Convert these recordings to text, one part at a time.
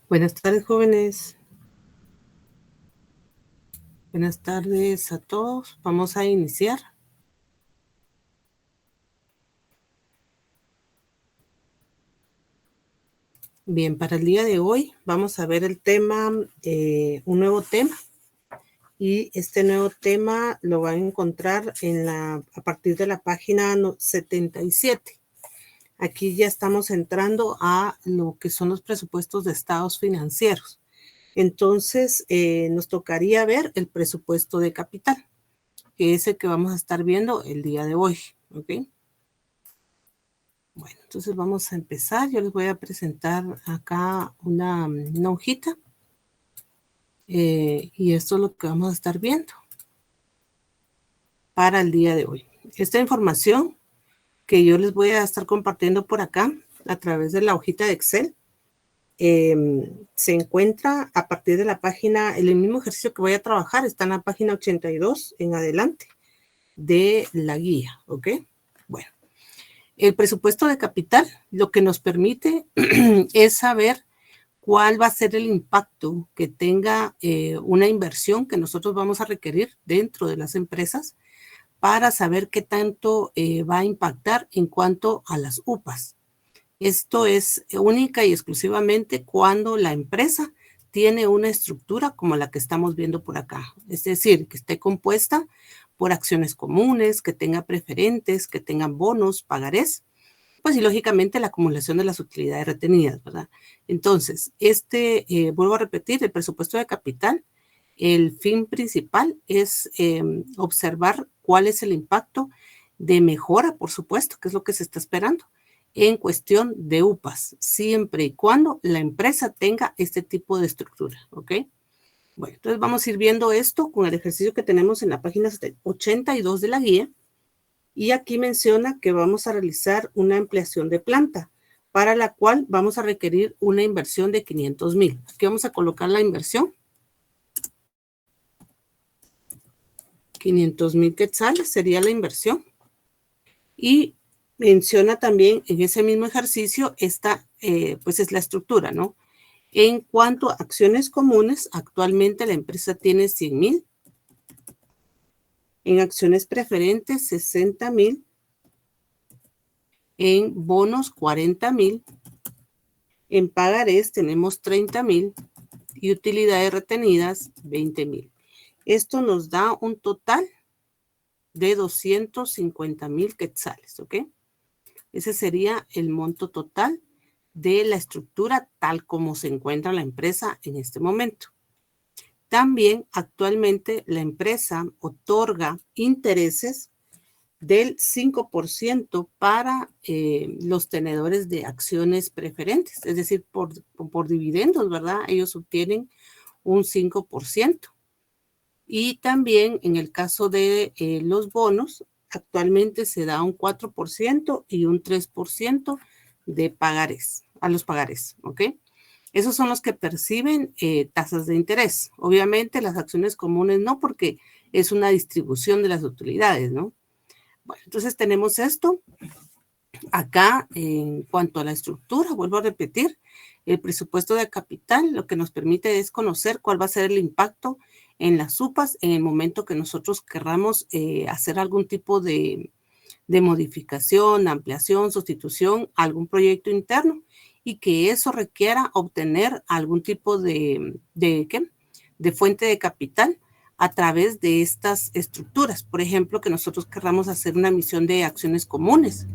Buenas tardes, jóvenes. Buenas tardes a todos. Vamos a iniciar. Bien, para el día de hoy vamos a ver el tema, un nuevo tema. Y este nuevo tema lo van a encontrar a partir de la página 77. Aquí ya estamos entrando a lo que son los presupuestos de estados financieros. Entonces, nos tocaría ver el presupuesto de capital, que es el que vamos a estar viendo el día de hoy, ¿ok? Bueno, entonces vamos a empezar. Yo les voy a presentar acá una hojita. Y esto es lo que vamos a estar viendo para el día de hoy. Esta información que yo les voy a estar compartiendo por acá a través de la hojita de Excel se encuentra a partir de la página, el mismo ejercicio que voy a trabajar está en la página 82 en adelante de la guía, ¿ok? Bueno, el presupuesto de capital lo que nos permite es saber cuál va a ser el impacto que tenga una inversión que nosotros vamos a requerir dentro de las empresas para saber qué tanto va a impactar en cuanto a las UPAs. Esto es única y exclusivamente cuando la empresa tiene una estructura como la que estamos viendo por acá. Es decir, que esté compuesta por acciones comunes, que tenga preferentes, que tengan bonos, pagarés, pues y lógicamente la acumulación de las utilidades retenidas, ¿verdad? Entonces, vuelvo a repetir, el presupuesto de capital, el fin principal es observar cuál es el impacto de mejora, por supuesto, que es lo que se está esperando, en cuestión de UPAs, siempre y cuando la empresa tenga este tipo de estructura, ¿ok? Bueno, entonces vamos a ir viendo esto con el ejercicio que tenemos en la página 82 de la guía. Y aquí menciona que vamos a realizar una ampliación de planta, para la cual vamos a requerir una inversión de 500,000. Aquí vamos a colocar la inversión. 500,000 quetzales sería la inversión. Y menciona también en ese mismo ejercicio pues es la estructura, ¿no? En cuanto a acciones comunes, actualmente la empresa tiene 100,000. En acciones preferentes, 60,000. En bonos, 40,000. En pagarés tenemos 30,000 y utilidades retenidas 20,000. Esto nos da un total de 250,000 quetzales, ¿ok? Ese sería el monto total de la estructura tal como se encuentra la empresa en este momento. También actualmente la empresa otorga intereses del 5% para los tenedores de acciones preferentes, es decir, por dividendos, ¿verdad? Ellos obtienen un 5%. Y también en el caso de los bonos, actualmente se da un 4% y un 3% de pagarés, a los pagarés, ¿ok? Esos son los que perciben tasas de interés. Obviamente las acciones comunes no, porque es una distribución de las utilidades, ¿no? Bueno, entonces tenemos esto. Acá, en cuanto a la estructura, vuelvo a repetir, el presupuesto de capital lo que nos permite es conocer cuál va a ser el impacto en las UPAs en el momento que nosotros querramos hacer algún tipo de modificación, ampliación, sustitución a algún proyecto interno y que eso requiera obtener algún tipo de fuente de capital a través de estas estructuras. Por ejemplo, que nosotros querramos hacer una emisión de acciones comunes,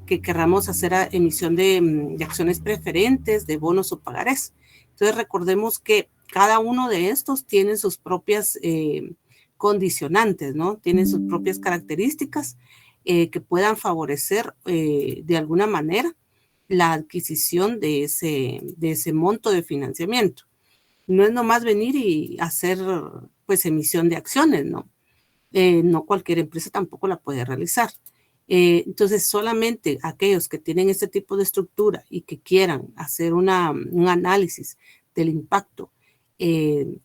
que querramos hacer emisión de acciones preferentes, de bonos o pagarés. Entonces, recordemos que cada uno de estos tiene sus propias condicionantes, ¿no? Tienen sus propias características que puedan favorecer de alguna manera la adquisición de ese monto de financiamiento. No es nomás venir y hacer pues emisión de acciones, ¿no? No cualquier empresa tampoco la puede realizar. Entonces, solamente aquellos que tienen este tipo de estructura y que quieran hacer un análisis del impacto,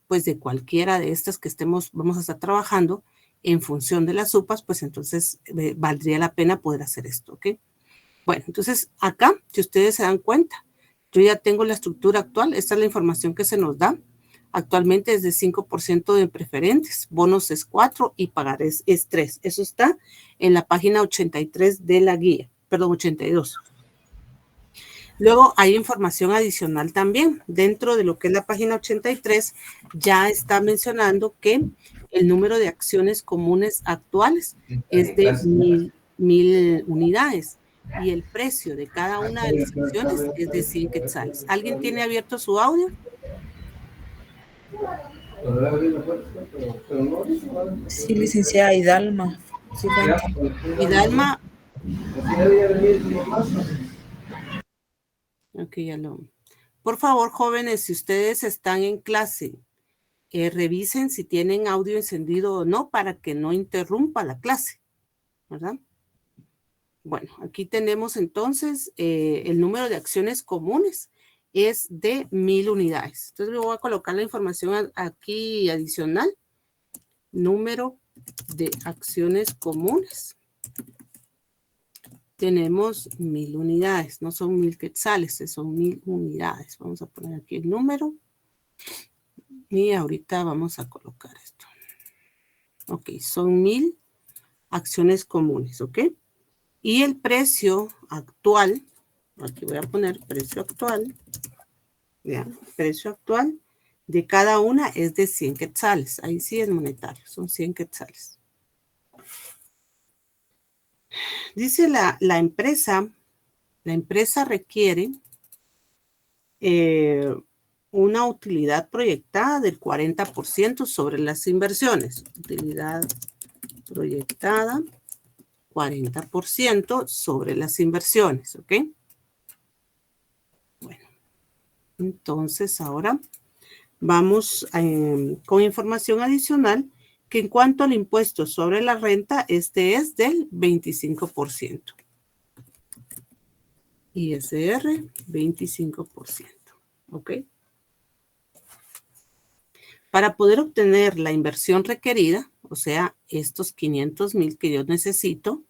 pues de cualquiera de estas que vamos a estar trabajando en función de las UPAs, pues entonces valdría la pena poder hacer esto, ¿ok? Bueno, entonces acá, si ustedes se dan cuenta, Yo ya tengo la estructura actual. Esta es la información que se nos da. Actualmente es de 5% de preferentes, bonos es 4 y pagarés es 3. Eso está en la página 83 de la guía, perdón, 82. Luego hay información adicional también. Dentro de lo que es la página 83 ya está mencionando que el número de acciones comunes actuales es de 1000 unidades y el precio de cada una de las acciones es de 100 quetzales. ¿Alguien tiene abierto su audio? Sí, licenciada Hidalma. Sí, Hidalma. Ok, ya lo. Por favor, jóvenes, si ustedes están en clase, revisen si tienen audio encendido o no para que no interrumpa la clase, ¿verdad? Bueno, aquí tenemos entonces el número de acciones comunes es de 1000 unidades. Entonces le voy a colocar la información aquí adicional. Número de acciones comunes. Tenemos 1000 unidades, no son 1000 quetzales, son 1000 unidades. Vamos a poner aquí el número. Y ahorita vamos a colocar esto. Ok, son 1000 acciones comunes, ¿ok? Y el precio actual, aquí voy a poner precio actual, vean, precio actual de cada una es de 100 quetzales. Ahí sí es monetario, son 100 quetzales. Dice la empresa requiere una utilidad proyectada del 40% sobre las inversiones. Utilidad proyectada 40% sobre las inversiones, ¿ok? Bueno, entonces ahora vamos con información adicional que en cuanto al impuesto sobre la renta, este es del 25%. ISR, 25%, ¿ok? Para poder obtener la inversión requerida, o sea, estos 500,000 que yo necesito,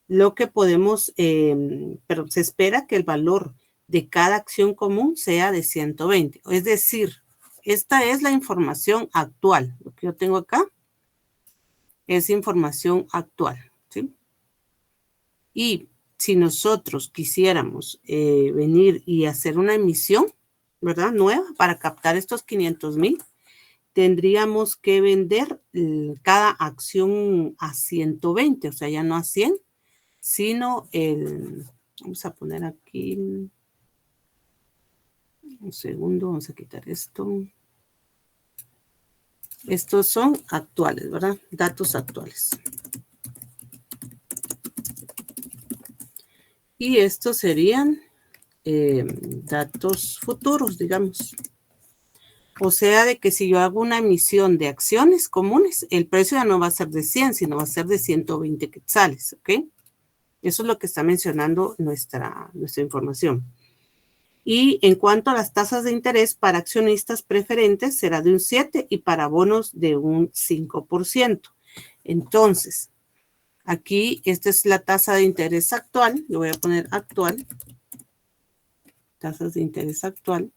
lo que podemos, pero se espera que el valor de cada acción común sea de 120. Es decir, esta es la información actual. Lo que yo tengo acá es información actual, ¿sí? Y si nosotros quisiéramos venir y hacer una emisión, ¿verdad? Nueva para captar estos 500,000, tendríamos que vender cada acción a 120, o sea, ya no a 100, sino vamos a poner aquí, un segundo, vamos a quitar esto. Estos son actuales, ¿verdad? Datos actuales. Y estos serían datos futuros, digamos. O sea, de que si yo hago una emisión de acciones comunes, el precio ya no va a ser de 100, sino va a ser de 120 quetzales, ¿ok? Eso es lo que está mencionando nuestra información. Y en cuanto a las tasas de interés para accionistas preferentes, será de un 7 y para bonos de un 5%. Entonces, aquí esta es la tasa de interés actual. Le voy a poner actual. Tasas de interés actual.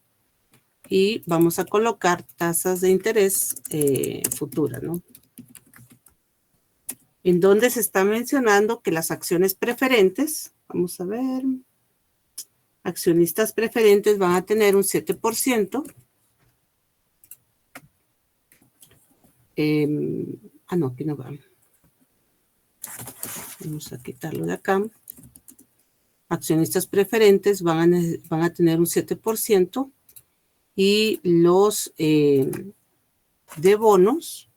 Y vamos a colocar tasas de interés futuras, ¿no? En donde se está mencionando que las acciones preferentes, vamos a ver, accionistas preferentes van a tener un 7%. No, aquí no va. Vamos a quitarlo de acá. Accionistas preferentes van a tener un 7% y los de bonos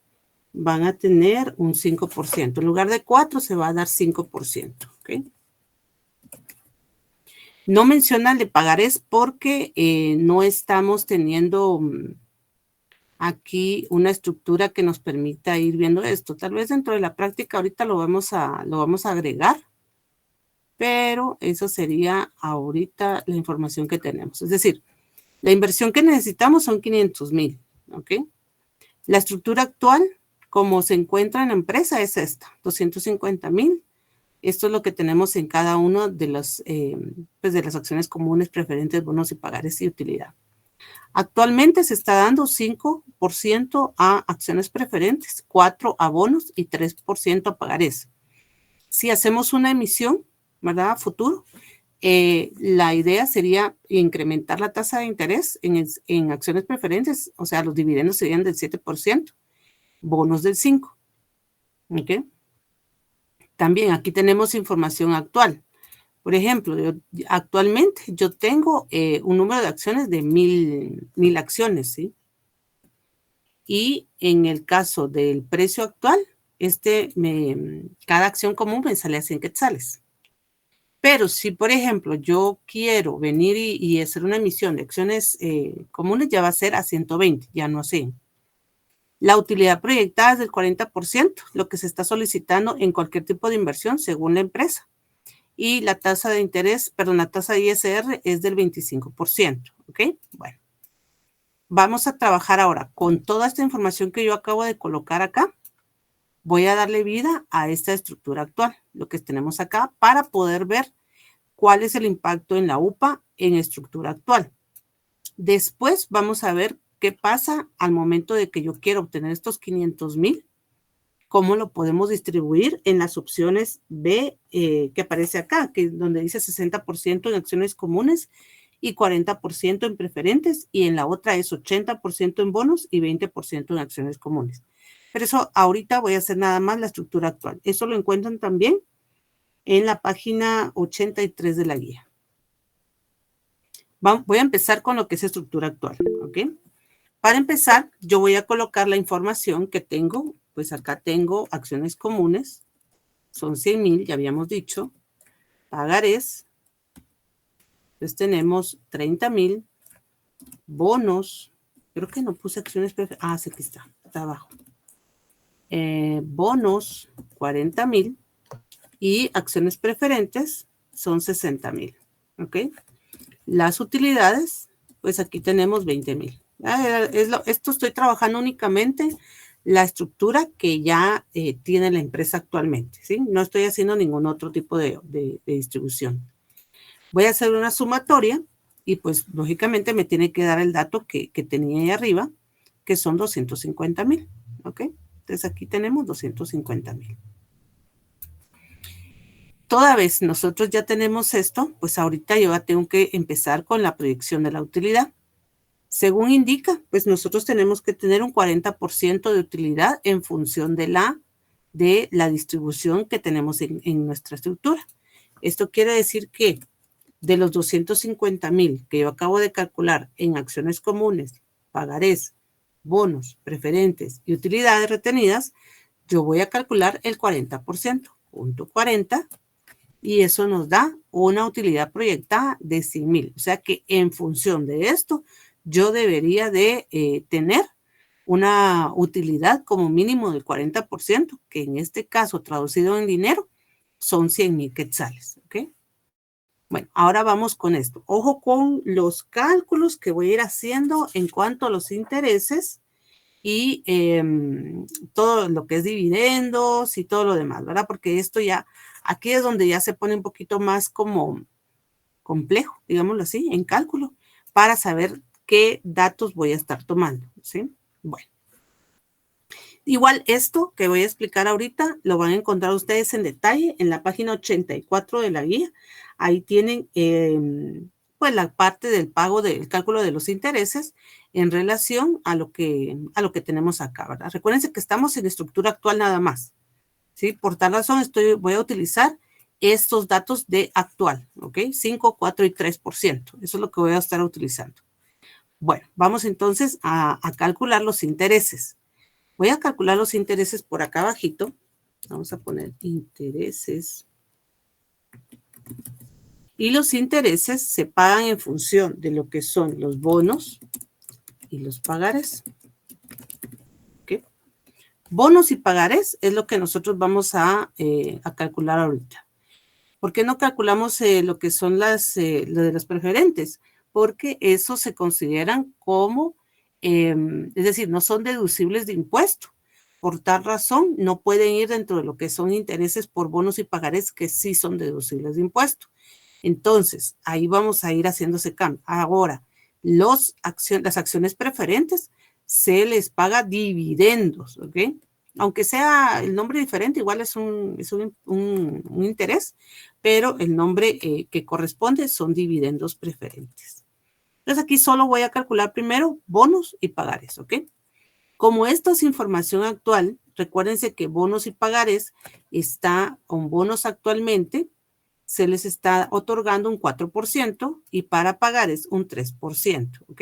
van a tener un 5%. En lugar de 4 se va a dar 5%. ¿Ok? No menciona el de pagarés porque no estamos teniendo aquí una estructura que nos permita ir viendo esto. Tal vez dentro de la práctica ahorita lo vamos a agregar, pero eso sería ahorita la información que tenemos. Es decir, la inversión que necesitamos son 500,000, ¿ok? La estructura actual, como se encuentra en la empresa, es esta, 250,000 Esto es lo que tenemos en cada uno de pues de las acciones comunes, preferentes, bonos y pagares y utilidad. Actualmente se está dando 5% a acciones preferentes, 4% a bonos y 3% a pagares. Si hacemos una emisión, ¿verdad? A futuro, la idea sería incrementar la tasa de interés en acciones preferentes, o sea, los dividendos serían del 7%, bonos del 5%. ¿Ok? También aquí tenemos información actual. Por ejemplo, actualmente yo tengo un número de acciones de 1,000 acciones, ¿sí? Y en el caso del precio actual, cada acción común me sale a 100 quetzales. Pero si, por ejemplo, yo quiero venir y hacer una emisión de acciones comunes, ya va a ser a 120, ya no a 100. La utilidad proyectada es del 40%, lo que se está solicitando en cualquier tipo de inversión según la empresa. Y la tasa de interés, perdón, la tasa de ISR es del 25%, ¿ok? Bueno, vamos a trabajar ahora con toda esta información que yo acabo de colocar acá. Voy a darle vida a esta estructura actual, lo que tenemos acá, para poder ver cuál es el impacto en la UPA en estructura actual. Después vamos a ver qué pasa al momento de que yo quiero obtener estos 500,000, cómo lo podemos distribuir en las opciones B que aparece acá, que es donde dice 60% en acciones comunes y 40% en preferentes, y en la otra es 80% en bonos y 20% en acciones comunes. Pero eso ahorita voy a hacer nada más la estructura actual. Eso lo encuentran también en la página 83 de la guía. Voy a empezar con lo que es estructura actual, ¿ok? Para empezar, yo voy a colocar la información que tengo. Pues acá tengo acciones comunes, son 100,000, ya habíamos dicho. Pagarés, pues tenemos 30,000. Bonos, creo que no puse acciones preferentes. Ah, sí, aquí está abajo. Bonos, 40,000. Y acciones preferentes son 60,000, ¿ok? Las utilidades, pues aquí tenemos 20,000. Esto estoy trabajando únicamente la estructura que ya tiene la empresa actualmente, ¿sí? No estoy haciendo ningún otro tipo de distribución. Voy a hacer una sumatoria y pues lógicamente me tiene que dar el dato que tenía ahí arriba, que son 250,000, ¿ok? Entonces aquí tenemos 250,000. Toda vez nosotros ya tenemos esto, pues ahorita yo ya tengo que empezar con la proyección de la utilidad. Según indica, pues nosotros tenemos que tener un 40% de utilidad en función de la distribución que tenemos en nuestra estructura. Esto quiere decir que de los 250,000 que yo acabo de calcular en acciones comunes, pagarés, bonos, preferentes y utilidades retenidas, yo voy a calcular el 40%, punto 40, y eso nos da una utilidad proyectada de 100,000. O sea que en función de esto, yo debería de tener una utilidad como mínimo del 40%, que en este caso traducido en dinero son 100,000 quetzales, ¿ok? Bueno, ahora vamos con esto. Ojo con los cálculos que voy a ir haciendo en cuanto a los intereses y todo lo que es dividendos y todo lo demás, ¿verdad? Porque esto ya, aquí es donde ya se pone un poquito más como complejo, digámoslo así, en cálculo, para saber qué datos voy a estar tomando, ¿sí? Bueno. Igual esto que voy a explicar ahorita lo van a encontrar ustedes en detalle en la página 84 de la guía. Ahí tienen pues la parte del pago del cálculo de los intereses en relación a lo que tenemos acá, ¿verdad? Recuérdense que estamos en estructura actual nada más, ¿sí? Por tal razón voy a utilizar estos datos de actual, ¿ok? 5, 4 y 3%. Eso es lo que voy a estar utilizando. Bueno, vamos entonces a calcular los intereses. Voy a calcular los intereses por acá abajito. Vamos a poner intereses. Y los intereses se pagan en función de lo que son los bonos y los pagares. ¿Okay? Bonos y pagares es lo que nosotros vamos a calcular ahorita. ¿Por qué no calculamos lo que son lo de las preferentes? Porque esos se consideran como, es decir, no son deducibles de impuesto. Por tal razón, no pueden ir dentro de lo que son intereses por bonos y pagarés que sí son deducibles de impuesto. Entonces, ahí vamos a ir haciendo ese cambio. Ahora, las acciones preferentes se les paga dividendos, ¿ok? Aunque sea el nombre diferente, igual es un interés, pero el nombre que corresponde son dividendos preferentes. Entonces, aquí solo voy a calcular primero bonos y pagares, ¿ok? Como esto es información actual, recuérdense que bonos y pagares está con bonos actualmente, se les está otorgando un 4% y para pagares un 3%, ¿ok?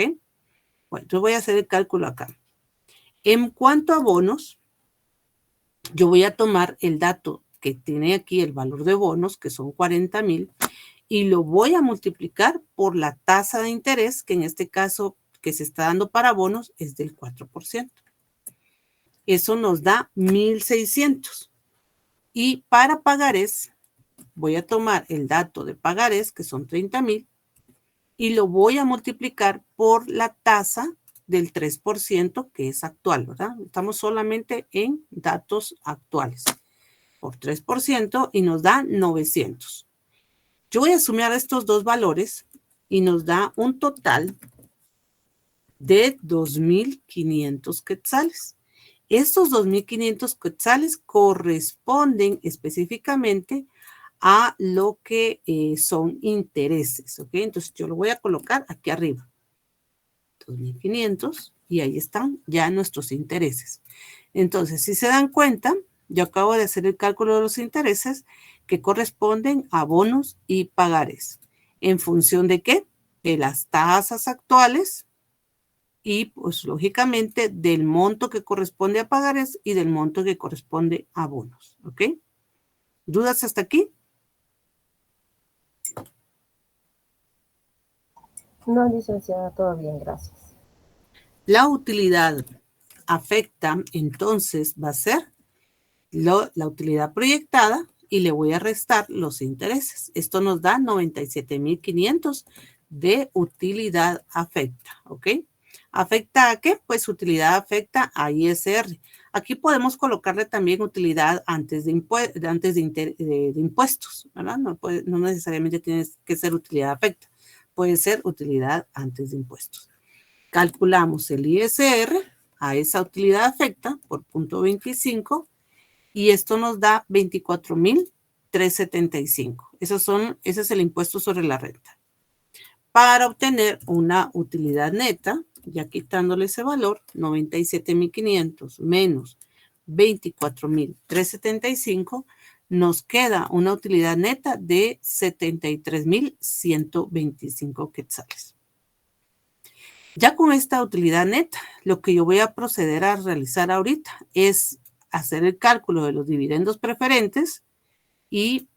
Bueno, entonces voy a hacer el cálculo acá. En cuanto a bonos, yo voy a tomar el dato que tiene aquí el valor de bonos, que son 40,000, y lo voy a multiplicar por la tasa de interés, que en este caso que se está dando para bonos es del 4%. Eso nos da 1,600. Y para pagarés, voy a tomar el dato de pagarés, que son 30,000, y lo voy a multiplicar por la tasa del 3%, que es actual, ¿verdad? Estamos solamente en datos actuales. Por 3% y nos da 900. Yo voy a sumar estos dos valores y nos da un total de 2,500 quetzales. Estos 2,500 quetzales corresponden específicamente a lo que son intereses, ¿ok? Entonces yo lo voy a colocar aquí arriba. 2,500 y ahí están ya nuestros intereses. Entonces, si se dan cuenta, yo acabo de hacer el cálculo de los intereses que corresponden a bonos y pagares. ¿En función de qué? De las tasas actuales y, pues, lógicamente, del monto que corresponde a pagares y del monto que corresponde a bonos. ¿Ok? ¿Dudas hasta aquí? No, licenciada, todo bien, gracias. La utilidad afecta, entonces, va a ser la utilidad proyectada y le voy a restar los intereses. Esto nos da 97,500 de utilidad afecta, ¿ok? ¿Afecta a qué? Pues utilidad afecta a ISR. Aquí podemos colocarle también utilidad antes de impuestos, ¿verdad? No necesariamente tiene que ser utilidad afecta. Puede ser utilidad antes de impuestos. Calculamos el ISR a esa utilidad afecta por 0.25 y esto nos da 24,375. Ese es el impuesto sobre la renta. Para obtener una utilidad neta, ya quitándole ese valor, 97,500 menos 24,375, nos queda una utilidad neta de 73,125 quetzales. Ya con esta utilidad neta, lo que yo voy a proceder a realizar ahorita es hacer el cálculo de los dividendos preferentes y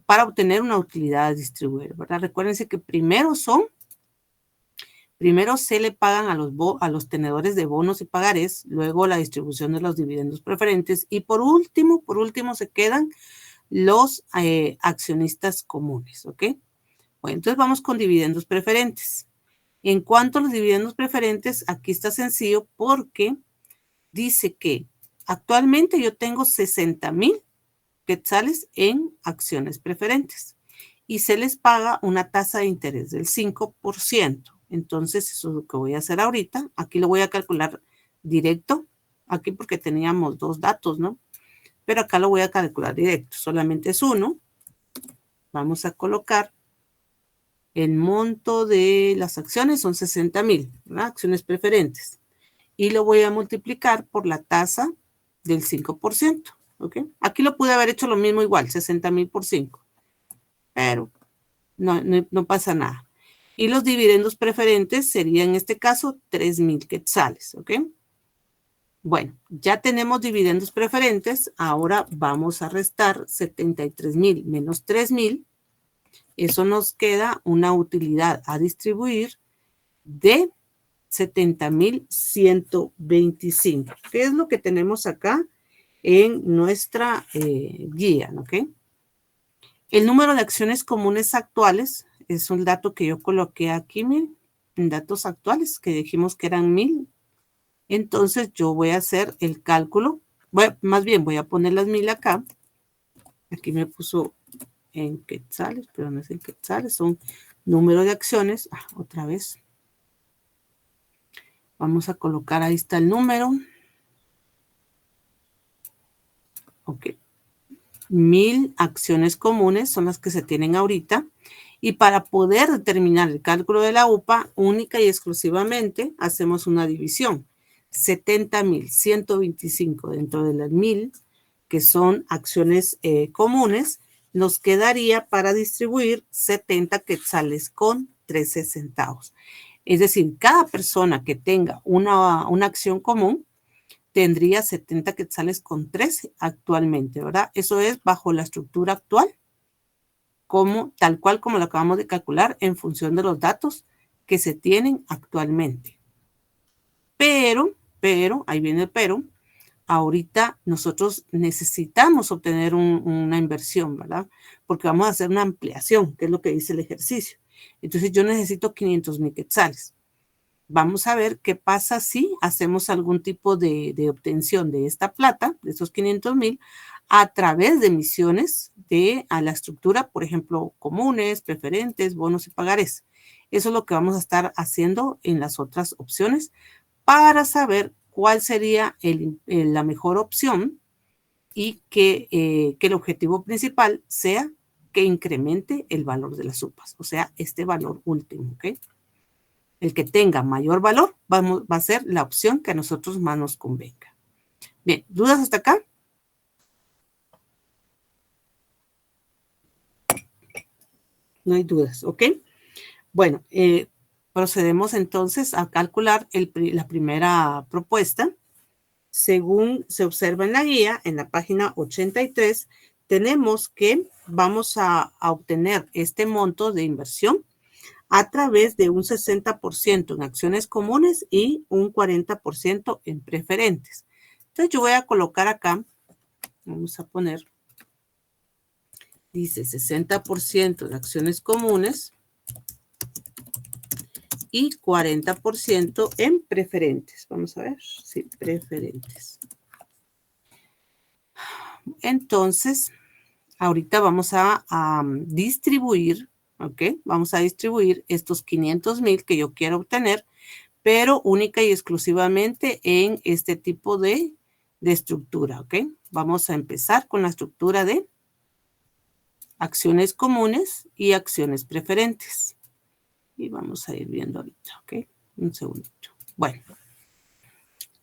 para obtener una utilidad a distribuir, ¿verdad? Recuérdense que primero se le pagan a los tenedores de bonos y pagarés, luego la distribución de los dividendos preferentes y por último se quedan los accionistas comunes, ¿ok? Bueno, entonces vamos con dividendos preferentes. En cuanto a los dividendos preferentes, aquí está sencillo porque dice que actualmente yo tengo 60,000 quetzales en acciones preferentes y se les paga una tasa de interés del 5%. Entonces, eso es lo que voy a hacer ahorita. Aquí lo voy a calcular directo, aquí porque teníamos dos datos, ¿no? Pero acá lo voy a calcular directo, solamente es uno. Vamos a colocar el monto de las acciones, son 60,000, ¿verdad? Acciones preferentes. Y lo voy a multiplicar por la tasa del 5%. ¿Ok? Aquí lo pude haber hecho lo mismo igual, 60,000 por 5. Pero no pasa nada. Y los dividendos preferentes serían en este caso 3,000 quetzales. ¿Ok? Bueno, ya tenemos dividendos preferentes. Ahora vamos a restar 73,000 menos 3,000. Eso nos queda una utilidad a distribuir de 70,125. ¿Qué es lo que tenemos acá en nuestra guía? ¿Ok? El número de acciones comunes actuales es un dato que yo coloqué aquí, miren, en datos actuales, que dijimos que eran 1,000. Entonces yo voy a hacer el cálculo. Bueno, más bien voy a poner las 1000 acá. Aquí me puso en quetzales, pero no es en quetzales, son número de acciones. Otra vez. Vamos a colocar, ahí está el número. Ok. 1000 acciones comunes son las que se tienen ahorita. Y para poder determinar el cálculo de la UPA, única y exclusivamente, hacemos una división. 70.125 dentro de las 1000, que son acciones comunes, nos quedaría para distribuir 70 quetzales con 13 centavos. Es decir, cada persona que tenga una acción común tendría 70 quetzales con 13 actualmente, ¿verdad? Eso es bajo la estructura actual, tal cual como lo acabamos de calcular en función de los datos que se tienen actualmente. Pero, ahí viene el pero, ahorita nosotros necesitamos obtener una inversión, ¿verdad? Porque vamos a hacer una ampliación, que es lo que dice el ejercicio. Entonces yo necesito 500,000 quetzales. Vamos a ver qué pasa si hacemos algún tipo de obtención de esta plata, de esos 500,000, a través de emisiones a la estructura, por ejemplo, comunes, preferentes, bonos y pagarés. Eso es lo que vamos a estar haciendo en las otras opciones para saber cuál sería la mejor opción y que el objetivo principal sea que incremente el valor de las UPAs, o sea, este valor último, ¿ok? El que tenga mayor valor va a ser la opción que a nosotros más nos convenga. Bien, ¿dudas hasta acá? No hay dudas, ¿ok? Bueno, procedemos entonces a calcular la primera propuesta. Según se observa en la guía, en la página 83, tenemos que vamos a obtener este monto de inversión a través de un 60% en acciones comunes y un 40% en preferentes. Entonces yo voy a colocar acá, vamos a poner, dice 60% de acciones comunes y 40% en preferentes. Vamos a ver, sí, preferentes. Entonces, ahorita vamos a distribuir, ¿ok? Vamos a distribuir estos 500,000 que yo quiero obtener, pero única y exclusivamente en este tipo de estructura, ¿ok? Vamos a empezar con la estructura de acciones comunes y acciones preferentes. Y vamos a ir viendo ahorita, ¿ok? Un segundito. Bueno,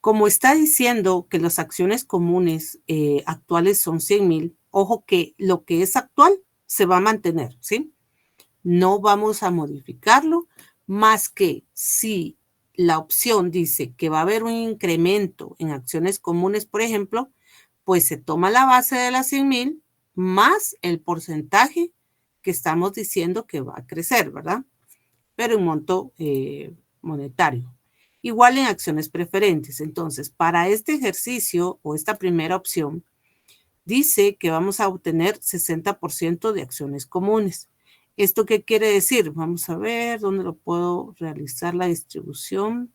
como está diciendo que las acciones comunes actuales son 100,000, ojo que lo que es actual se va a mantener, ¿sí? No vamos a modificarlo, más que si la opción dice que va a haber un incremento en acciones comunes, por ejemplo, pues se toma la base de las 100,000 más el porcentaje que estamos diciendo que va a crecer, ¿verdad? Pero en monto monetario. Igual en acciones preferentes. Entonces, para este ejercicio o esta primera opción, dice que vamos a obtener 60% de acciones comunes. ¿Esto qué quiere decir? Vamos a ver dónde lo puedo realizar la distribución.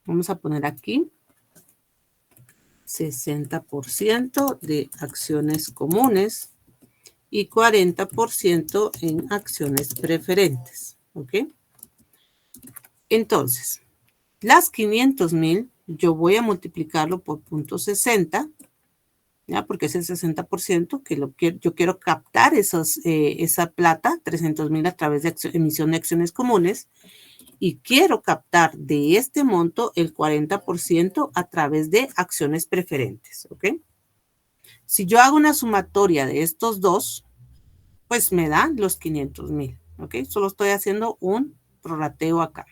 Vamos a poner aquí 60% de acciones comunes y 40% en acciones preferentes. ¿Ok? Entonces, las 500,000 yo voy a multiplicarlo por 0.60, ¿ya? Porque es el 60% que yo quiero captar esa plata, 300,000 a través de emisión de acciones comunes, y quiero captar de este monto el 40% a través de acciones preferentes, ¿ok? Si yo hago una sumatoria de estos dos, pues me dan los 500,000, ¿ok? Solo estoy haciendo un prorrateo acá.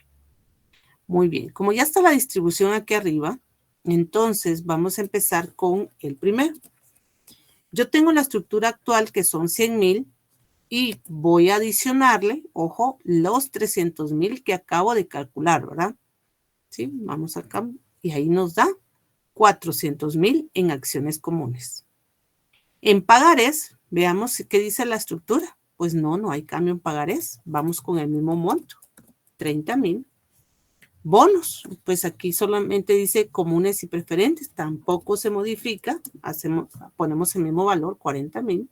Muy bien, como ya está la distribución aquí arriba, entonces vamos a empezar con el primero. Yo tengo la estructura actual que son 100,000 y voy a adicionarle, ojo, los 300,000 que acabo de calcular, ¿verdad? Sí, vamos acá y ahí nos da 400,000 en acciones comunes. En pagarés, veamos qué dice la estructura. Pues no hay cambio en pagarés. Vamos con el mismo monto, 30,000 Bonos, pues aquí solamente dice comunes y preferentes, tampoco se modifica, ponemos el mismo valor, 40,000,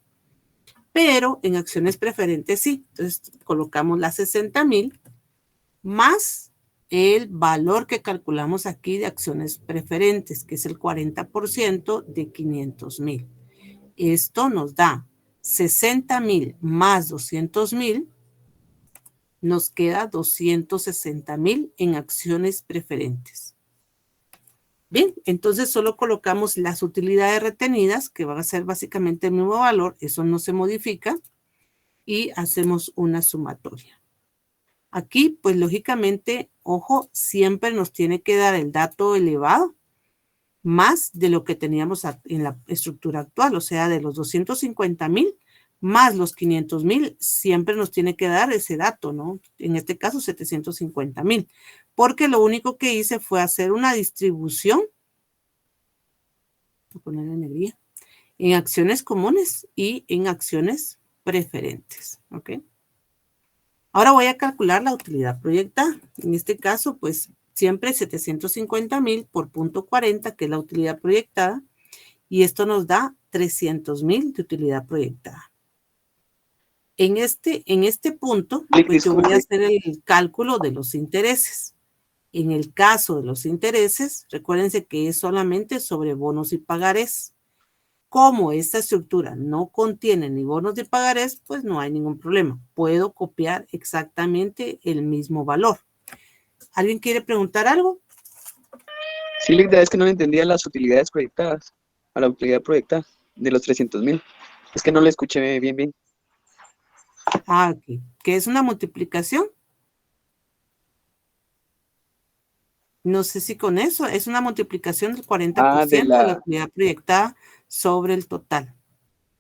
pero en acciones preferentes sí. Entonces colocamos las 60,000 más el valor que calculamos aquí de acciones preferentes, que es el 40% de 500,000. Esto nos da 60,000 más 200,000, nos queda 260,000 en acciones preferentes. Bien, entonces solo colocamos las utilidades retenidas, que van a ser básicamente el mismo valor, eso no se modifica, y hacemos una sumatoria. Aquí, pues lógicamente, ojo, siempre nos tiene que dar el dato elevado, más de lo que teníamos en la estructura actual, o sea, de los 250,000 más los 500,000, siempre nos tiene que dar ese dato, ¿no? En este caso, 750,000, porque lo único que hice fue hacer una distribución, voy a poner en negrilla, en acciones comunes y en acciones preferentes, ¿ok? Ahora voy a calcular la utilidad proyectada. En este caso, pues siempre 750,000 por punto 40, que es la utilidad proyectada, y esto nos da 300,000 de utilidad proyectada. En este punto, pues yo voy a hacer el cálculo de los intereses. En el caso de los intereses, recuérdense que es solamente sobre bonos y pagarés. Como esta estructura no contiene ni bonos ni pagarés, pues no hay ningún problema. Puedo copiar exactamente el mismo valor. ¿Alguien quiere preguntar algo? Sí, la idea es que no entendía las utilidades proyectadas, a la utilidad proyectada de los 300,000. Es que no le escuché bien. Ah, ok. ¿Qué es una multiplicación? No sé si con eso es una multiplicación del 40% de la utilidad proyectada sobre el total.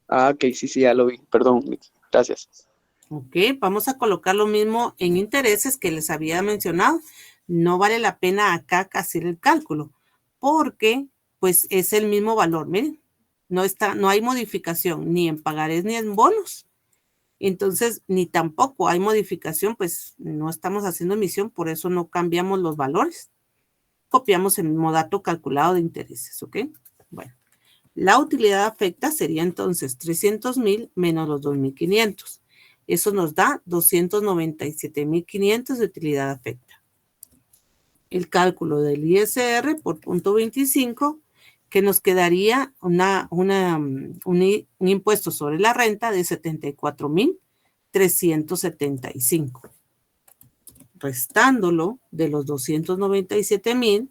Ah, ok, sí, ya lo vi. Perdón, gracias. Ok, vamos a colocar lo mismo en intereses que les había mencionado. No vale la pena acá hacer el cálculo, porque pues es el mismo valor, miren. No hay modificación ni en pagarés ni en bonos. Entonces, ni tampoco hay modificación, pues no estamos haciendo emisión, por eso no cambiamos los valores. Copiamos el mismo dato calculado de intereses, ¿ok? Bueno, la utilidad afecta sería entonces 300,000 menos los 2,500. Eso nos da 297,500 de utilidad afecta. El cálculo del ISR por punto 25, que nos quedaría un impuesto sobre la renta de 74,375. Restándolo de los 297,000,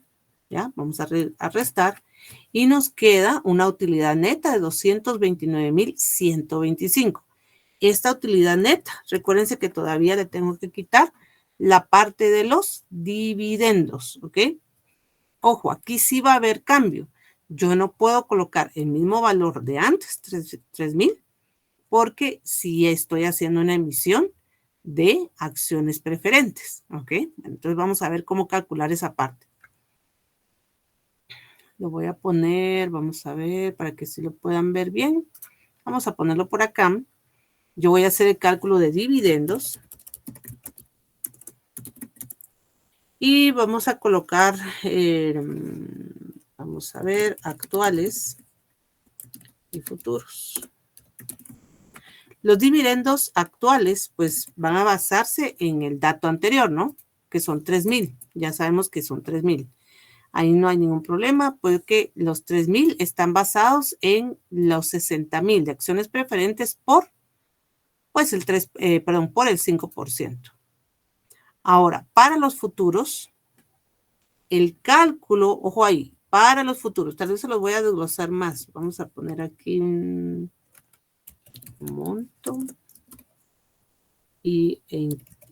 ¿ya? Vamos a restar, y nos queda una utilidad neta de 229,125. Esta utilidad neta, recuérdense que todavía le tengo que quitar la parte de los dividendos, ¿ok? Ojo, aquí sí va a haber cambio. Yo no puedo colocar el mismo valor de antes, 3,000, porque si estoy haciendo una emisión de acciones preferentes, ¿ok? Entonces vamos a ver cómo calcular esa parte. Lo voy a poner, vamos a ver, para que sí lo puedan ver bien. Vamos a ponerlo por acá. Yo voy a hacer el cálculo de dividendos. Y vamos a colocar, vamos a ver, actuales y futuros. Los dividendos actuales, pues, van a basarse en el dato anterior, ¿no? Que son 3,000. Ya sabemos que son 3,000. Ahí no hay ningún problema, porque los 3,000 están basados en los 60,000 de acciones preferentes por, pues, por el 5%. Ahora, para los futuros, el cálculo, ojo ahí, para los futuros, tal vez se los voy a desglosar más. Vamos a poner aquí un monto y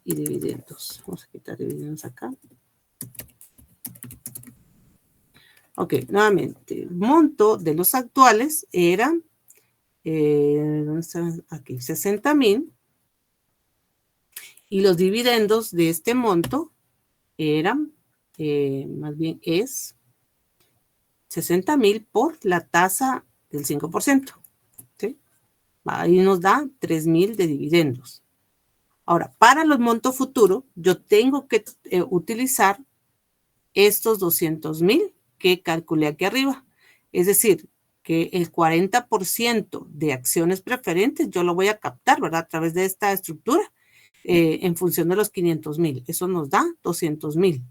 dividendos. Vamos a quitar dividendos acá. Ok, nuevamente, el monto de los actuales era, ¿dónde están? Aquí, 60,000. Y los dividendos de este monto eran, más bien es 60,000 por la tasa del 5%. ¿Sí? Ahí nos da 3,000 de dividendos. Ahora, para los montos futuros, yo tengo que utilizar estos 200,000 que calculé aquí arriba. Es decir, que el 40% de acciones preferentes yo lo voy a captar, ¿verdad? A través de esta estructura en función de los 500,000. Eso nos da 200,000.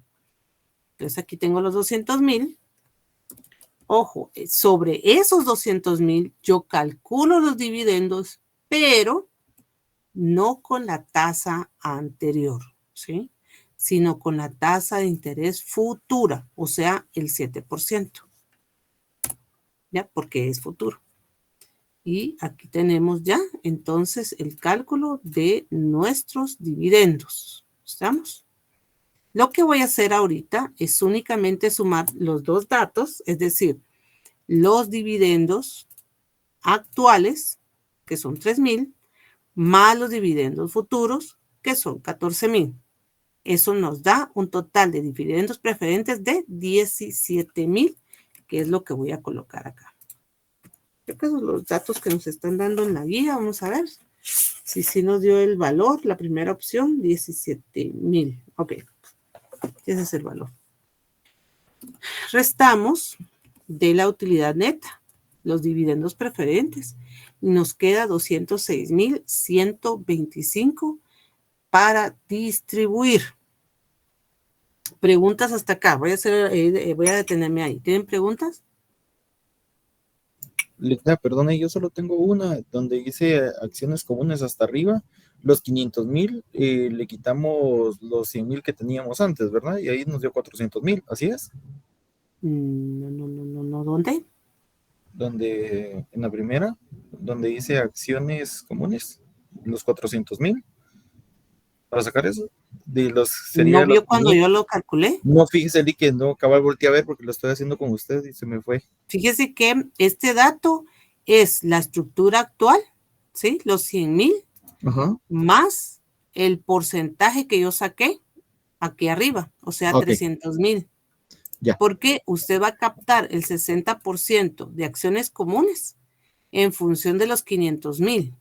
Entonces aquí tengo los 200,000. Ojo, sobre esos 200,000 yo calculo los dividendos, pero no con la tasa anterior, ¿sí? Sino con la tasa de interés futura, o sea, el 7%. ¿Ya? Porque es futuro. Y aquí tenemos ya, entonces, el cálculo de nuestros dividendos. ¿Estamos? Lo que voy a hacer ahorita es únicamente sumar los dos datos, es decir, los dividendos actuales, que son 3,000, más los dividendos futuros, que son 14,000. Eso nos da un total de dividendos preferentes de 17,000, que es lo que voy a colocar acá. Creo que son los datos que nos están dando en la guía. Vamos a ver si sí nos dio el valor. La primera opción, 17,000. Ok, ese es el valor. Restamos de la utilidad neta los dividendos preferentes. Y nos queda 206,125 para distribuir. Preguntas hasta acá. Voy a detenerme ahí. ¿Tienen preguntas? Perdone, yo solo tengo una donde dice acciones comunes hasta arriba. Los 500,000 le quitamos los 100,000 que teníamos antes, ¿verdad? Y ahí nos dio 400,000, ¿así es? No. ¿Dónde? Donde, en la primera, donde dice acciones comunes, los 400,000. Para sacar eso, de los sería ¿No vio los cuando 500. yo lo calculé? No, fíjese, Lee, que no, cabal, volteé a ver porque lo estoy haciendo con usted y se me fue. Fíjese que este dato es la estructura actual, ¿sí? Los 100,000 más el porcentaje que yo saqué aquí arriba, o sea, Ok. 300,000. Ya. Porque usted va a captar el 60% de acciones comunes en función de los 500,000.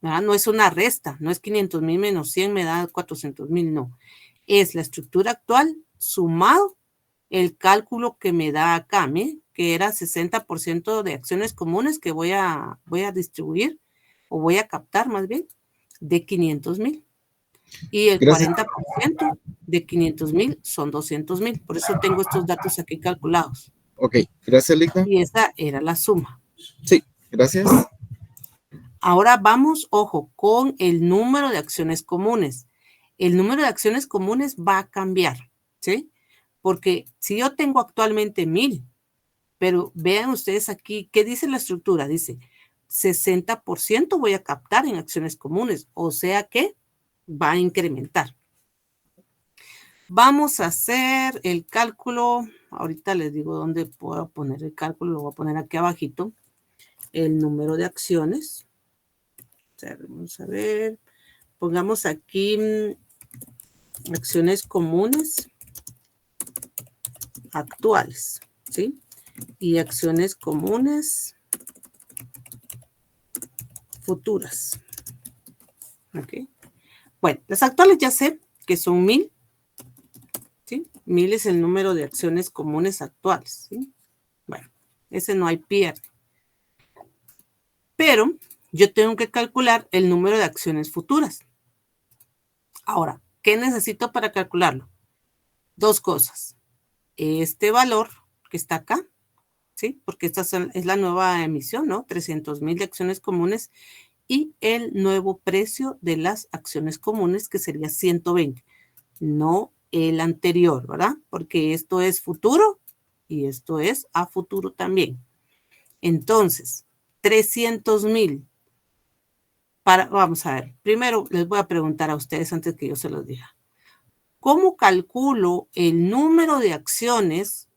¿Verdad? No es una resta, no es 500,000 menos 100 me da 400,000, no. Es la estructura actual sumado el cálculo que me da acá, ¿me? Que era 60% de acciones comunes que voy a distribuir o voy a captar más bien de 500,000. Y el Gracias. 40% de 500,000 son 200,000. Por eso tengo estos datos aquí calculados. Ok, gracias, Ligna. Y esa era la suma. Sí, gracias. Ahora vamos, ojo, con el número de acciones comunes. El número de acciones comunes va a cambiar, ¿sí? Porque si yo tengo actualmente 1,000, pero vean ustedes aquí, ¿qué dice la estructura? Dice 60% voy a captar en acciones comunes, o sea que va a incrementar. Vamos a hacer el cálculo. Ahorita les digo dónde puedo poner el cálculo. Lo voy a poner aquí abajito. El número de acciones. Vamos a ver. Pongamos aquí acciones comunes actuales, ¿sí? Y acciones comunes futuras. ¿Ok? Bueno, las actuales ya sé que son 1,000. ¿Sí? 1,000 es el número de acciones comunes actuales, ¿sí? Bueno, ese no hay pierde. Pero yo tengo que calcular el número de acciones futuras. Ahora, ¿qué necesito para calcularlo? Dos cosas. Este valor que está acá, ¿sí? Porque esta es la nueva emisión, ¿no? 300,000 de acciones comunes y el nuevo precio de las acciones comunes, que sería 120. No el anterior, ¿verdad? Porque esto es futuro y esto es a futuro también. Entonces, 300,000. Vamos a ver, primero les voy a preguntar a ustedes antes que yo se los diga. ¿Cómo calculo el número de acciones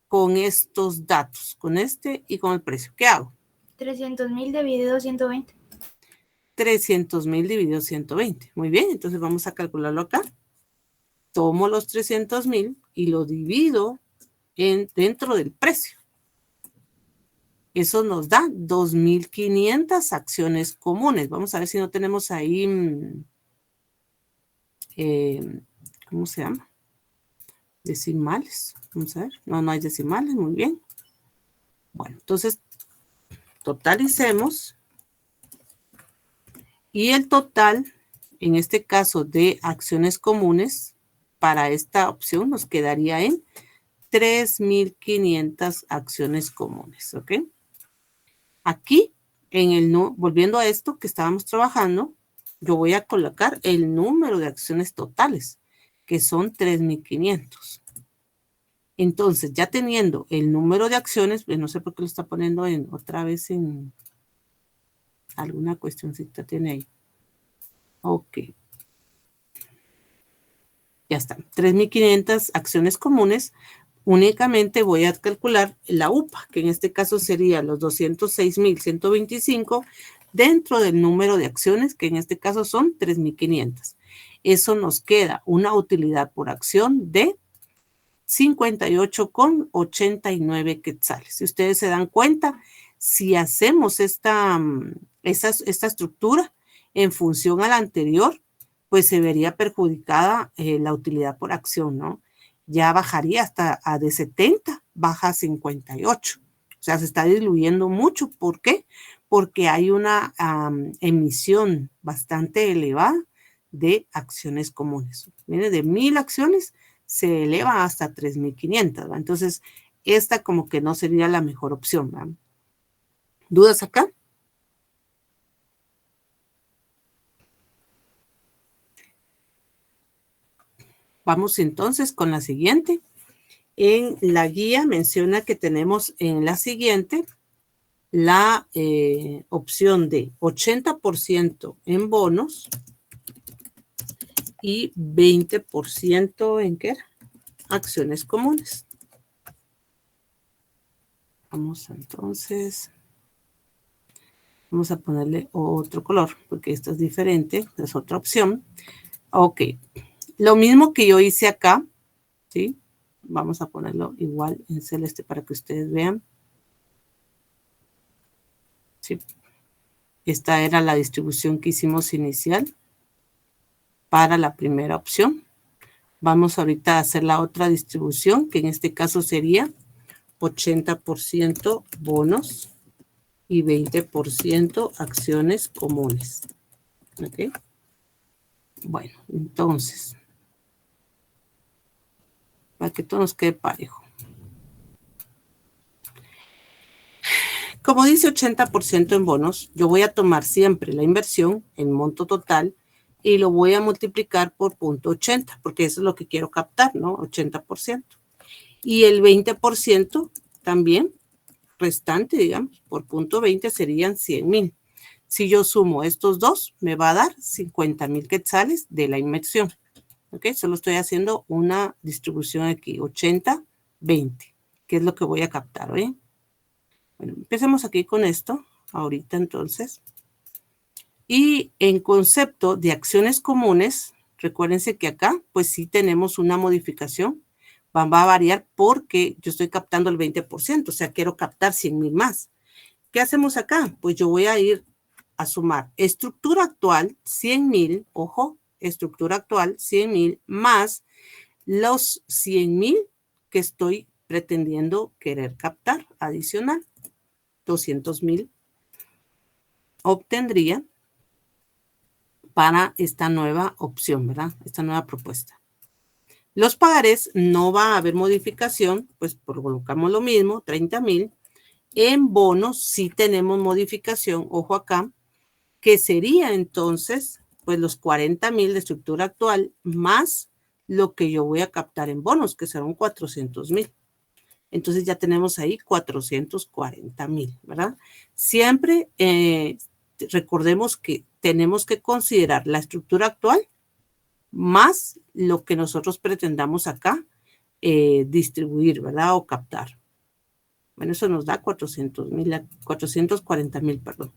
con estos datos? Con este y con el precio. ¿Qué hago? 300,000 dividido 120. 300,000 dividido 120. Muy bien, entonces vamos a calcularlo acá. Tomo los 300,000 y lo divido dentro del precio. Eso nos da 2,500 acciones comunes. Vamos a ver si no tenemos ahí, ¿cómo se llama? decimales. Vamos a ver. No, no hay decimales. Muy bien. Bueno, entonces totalicemos. Y el total, en este caso de acciones comunes, para esta opción nos quedaría en 3.500 acciones comunes. ¿Ok? Aquí, volviendo a esto que estábamos trabajando, yo voy a colocar el número de acciones totales, que son 3.500. Entonces, ya teniendo el número de acciones, pues no sé por qué lo está poniendo otra vez en alguna cuestioncita tiene ahí. Ok. Ya está. 3.500 acciones comunes. Únicamente voy a calcular la UPA, que en este caso sería los 206.125 dentro del número de acciones, que en este caso son 3.500. Eso nos queda una utilidad por acción de 58,89 quetzales. Si ustedes se dan cuenta, si hacemos esta estructura en función a la anterior, pues se vería perjudicada la utilidad por acción, ¿no? Ya bajaría hasta de 70, baja a 58. O sea, se está diluyendo mucho. ¿Por qué? Porque hay una emisión bastante elevada de acciones comunes. Viene de 1,000 acciones, se eleva hasta 3.500, ¿va? Entonces, esta como que no sería la mejor opción, ¿va? ¿Dudas acá? Vamos entonces con la siguiente. En la guía menciona que tenemos en la siguiente la opción de 80% en bonos y 20% en ¿qué era? Acciones comunes. Vamos entonces, vamos a ponerle otro color porque esta es diferente, es otra opción. Ok, lo mismo que yo hice acá, ¿sí? Vamos a ponerlo igual en celeste para que ustedes vean. Sí. Esta era la distribución que hicimos inicial para la primera opción. Vamos ahorita a hacer la otra distribución, que en este caso sería 80% bonos y 20% acciones comunes. ¿Ok? Bueno, entonces, para que todo nos quede parejo. Como dice 80% en bonos, yo voy a tomar siempre la inversión, el monto total, y lo voy a multiplicar por 0.80, porque eso es lo que quiero captar, ¿no? 80%. Y el 20% también, restante, digamos, por 0.20 serían 100,000. Si yo sumo estos dos, me va a dar 50,000 quetzales de la inversión. ¿Ok? Solo estoy haciendo una distribución aquí, 80-20, que es lo que voy a captar, ¿oye? Bueno, empecemos aquí con esto, ahorita entonces. Y en concepto de acciones comunes, recuérdense que acá, pues sí tenemos una modificación. Va a variar porque yo estoy captando el 20%, o sea, quiero captar 100,000 más. ¿Qué hacemos acá? Pues yo voy a ir a sumar estructura actual, 100,000, ojo, estructura actual, 100,000, más los 100,000 que estoy pretendiendo querer captar adicional. 200,000 obtendría para esta nueva opción, ¿verdad? Esta nueva propuesta. Los pagarés no va a haber modificación, pues colocamos lo mismo, 30,000. En bonos sí tenemos modificación, ojo acá, que sería entonces, pues los 40,000 de estructura actual más lo que yo voy a captar en bonos, que serán 400,000. Entonces ya tenemos ahí 440,000, ¿verdad? Siempre recordemos que tenemos que considerar la estructura actual más lo que nosotros pretendamos acá distribuir, ¿verdad? O captar. Bueno, eso nos da 440,000, perdón.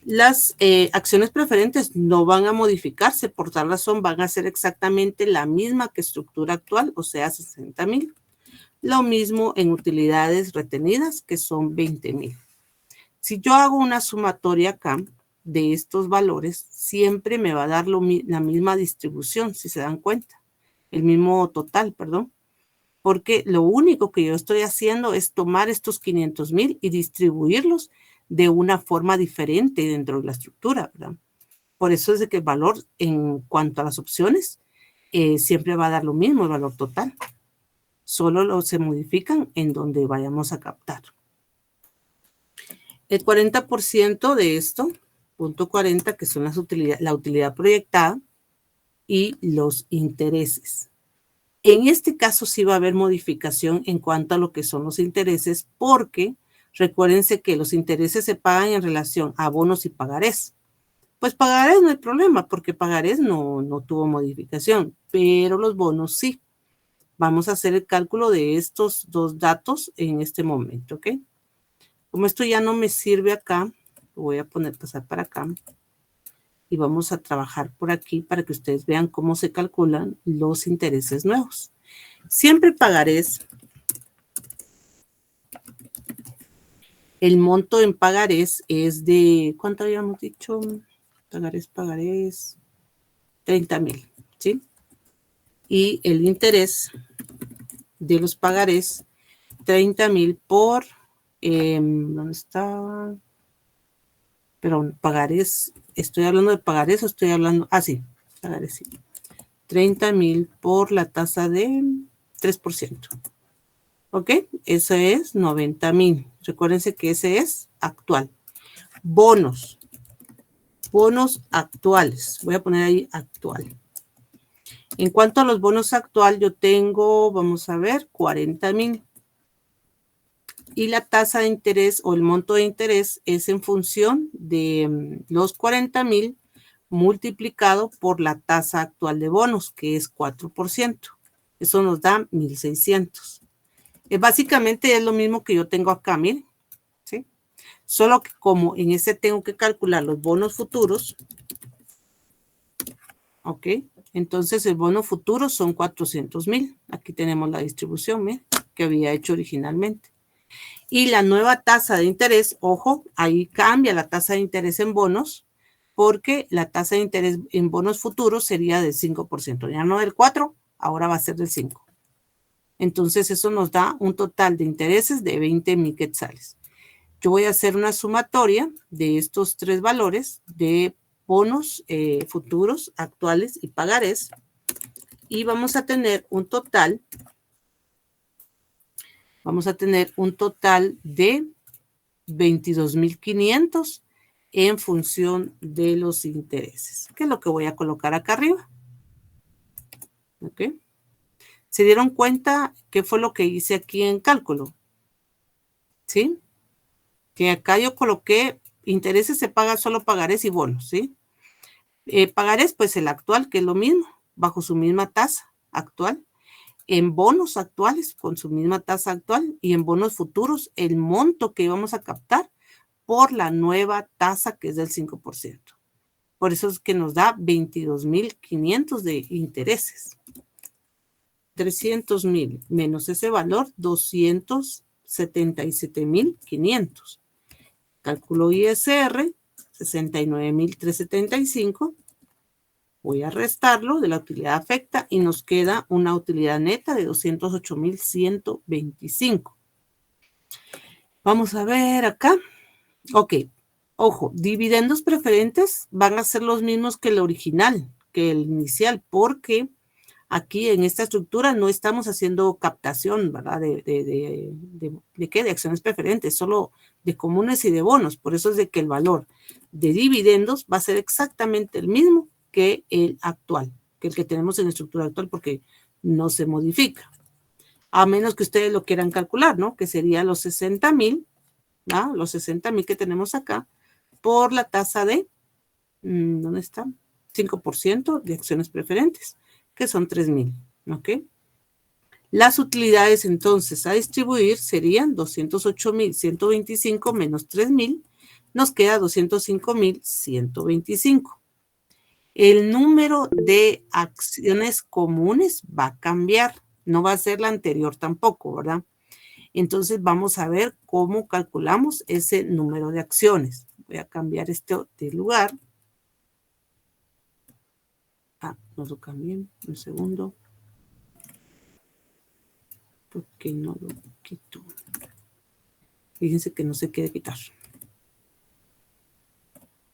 Las acciones preferentes no van a modificarse, por tal razón van a ser exactamente la misma que estructura actual, o sea, 60,000. Lo mismo en utilidades retenidas, que son 20,000. Si yo hago una sumatoria acá de estos valores, siempre me va a dar la misma distribución, si se dan cuenta. total, perdón. Porque lo único que yo estoy haciendo es tomar estos 500,000 y distribuirlos de una forma diferente dentro de la estructura, ¿verdad? Por eso es de que el valor en cuanto a las opciones siempre va a dar lo mismo, el valor total. Solo se modifican en donde vayamos a captar. El 40% de esto, punto 40, que son la utilidad proyectada y los intereses. En este caso sí va a haber modificación en cuanto a lo que son los intereses, porque recuérdense que los intereses se pagan en relación a bonos y pagarés. Pues pagarés no hay problema, porque pagarés no tuvo modificación, pero los bonos sí. Vamos a hacer el cálculo de estos dos datos en este momento, ¿ok? Como esto ya no me sirve acá, lo voy a pasar para acá. Y vamos a trabajar por aquí para que ustedes vean cómo se calculan los intereses nuevos. Siempre pagarés. El monto en pagarés es de, ¿cuánto habíamos dicho? Pagarés, 30,000, ¿sí? Y el interés de los pagarés, 30,000 por, ¿dónde está? Pero pagarés, ¿estoy hablando de pagarés o estoy hablando? Sí, pagarés, sí. 30,000 por la tasa de 3%. ¿Ok? Eso es 90,000. Recuérdense que ese es actual. Bonos. Bonos actuales. Voy a poner ahí actual. En cuanto a los bonos actual, yo tengo, vamos a ver, 40,000. Y la tasa de interés o el monto de interés es en función de los 40,000 multiplicado por la tasa actual de bonos, que es 4%. Eso nos da 1,600. Básicamente es lo mismo que yo tengo acá, miren. ¿Sí? Solo que como en este tengo que calcular los bonos futuros. ¿Ok? Entonces el bono futuro son 400,000. Aquí tenemos la distribución, miren, que había hecho originalmente. Y la nueva tasa de interés, ojo, ahí cambia la tasa de interés en bonos, porque la tasa de interés en bonos futuros sería del 5%. Ya no del 4%, ahora va a ser del 5%. Entonces eso nos da un total de intereses de 20,000 quetzales. Yo voy a hacer una sumatoria de estos tres valores de bonos futuros, actuales y pagarés. Y vamos a tener un total. Vamos a tener un total de 22,500 en función de los intereses, que es lo que voy a colocar acá arriba. ¿Ok? ¿Se dieron cuenta qué fue lo que hice aquí en cálculo? ¿Sí? Que acá yo coloqué intereses, se paga solo pagarés y bonos, ¿sí? Pagarés, pues el actual, que es lo mismo, bajo su misma tasa actual. En bonos actuales, con su misma tasa actual. Y en bonos futuros, el monto que íbamos a captar por la nueva tasa, que es del 5%. Por eso es que nos da 22,500 de intereses. 300,000 menos ese valor, 277,500. Cálculo ISR, 69,375. Voy a restarlo de la utilidad afecta y nos queda una utilidad neta de 208,125. Vamos a ver acá. Ok. Ojo, dividendos preferentes van a ser los mismos que el original, que el inicial, porque aquí en esta estructura no estamos haciendo captación, ¿verdad? ¿De qué? De acciones preferentes, solo de comunes y de bonos. Por eso es de que el valor de dividendos va a ser exactamente el mismo que el actual, que el que tenemos en la estructura actual, porque no se modifica. A menos que ustedes lo quieran calcular, ¿no? Que sería los 60,000, ¿no? Los 60,000 que tenemos acá, por la tasa de, ¿dónde está? 5% de acciones preferentes, que son 3,000, ¿ok? Las utilidades entonces a distribuir serían 208,125 menos 3,000, nos queda 205,125. El número de acciones comunes va a cambiar, no va a ser la anterior tampoco, ¿verdad? Entonces vamos a ver cómo calculamos ese número de acciones. Voy a cambiar esto de lugar. No lo cambié, un segundo. ¿Por qué no lo quito? Fíjense que no se quiere quitar.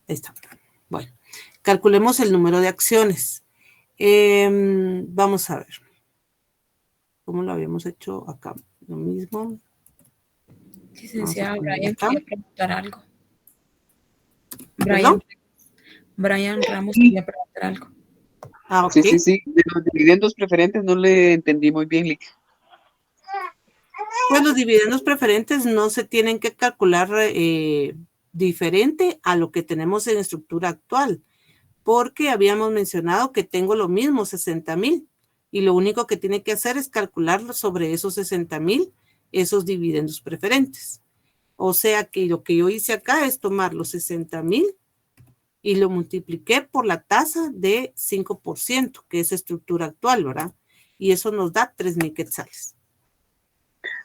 Ahí está. Bueno, calculemos el número de acciones. Vamos a ver. ¿Cómo lo habíamos hecho acá? Lo mismo. Licenciada Vamos a poner Brian, acá. quería preguntar algo. ¿Perdón? Brian Ramos quería preguntar algo. Ah, ok. Sí. De los dividendos preferentes no le entendí muy bien, Lick. Pues los dividendos preferentes no se tienen que calcular diferente a lo que tenemos en estructura actual, porque habíamos mencionado que tengo lo mismo, 60,000, y lo único que tiene que hacer es calcular sobre esos 60,000 esos dividendos preferentes. O sea que lo que yo hice acá es tomar los 60,000 y lo multipliqué por la tasa de 5%, que es estructura actual, ¿verdad? Y eso nos da 3,000 quetzales.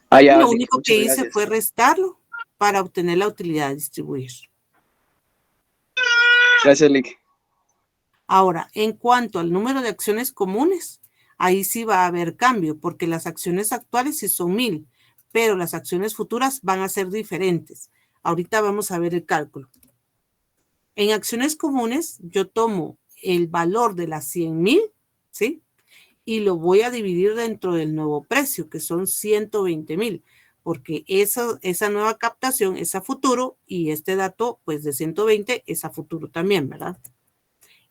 Ah, Y ya, lo Lick, único muchas que hice gracias. fue restarlo para obtener la utilidad de distribuir. Gracias, Lick. Ahora, en cuanto al número de acciones comunes, ahí sí va a haber cambio, porque las acciones actuales sí son 1,000, pero las acciones futuras van a ser diferentes. Ahorita vamos a ver el cálculo. En acciones comunes, yo tomo el valor de las 100,000, ¿sí? Y lo voy a dividir dentro del nuevo precio, que son 120,000, porque esa nueva captación es a futuro y este dato, pues de 120 es a futuro también, ¿verdad?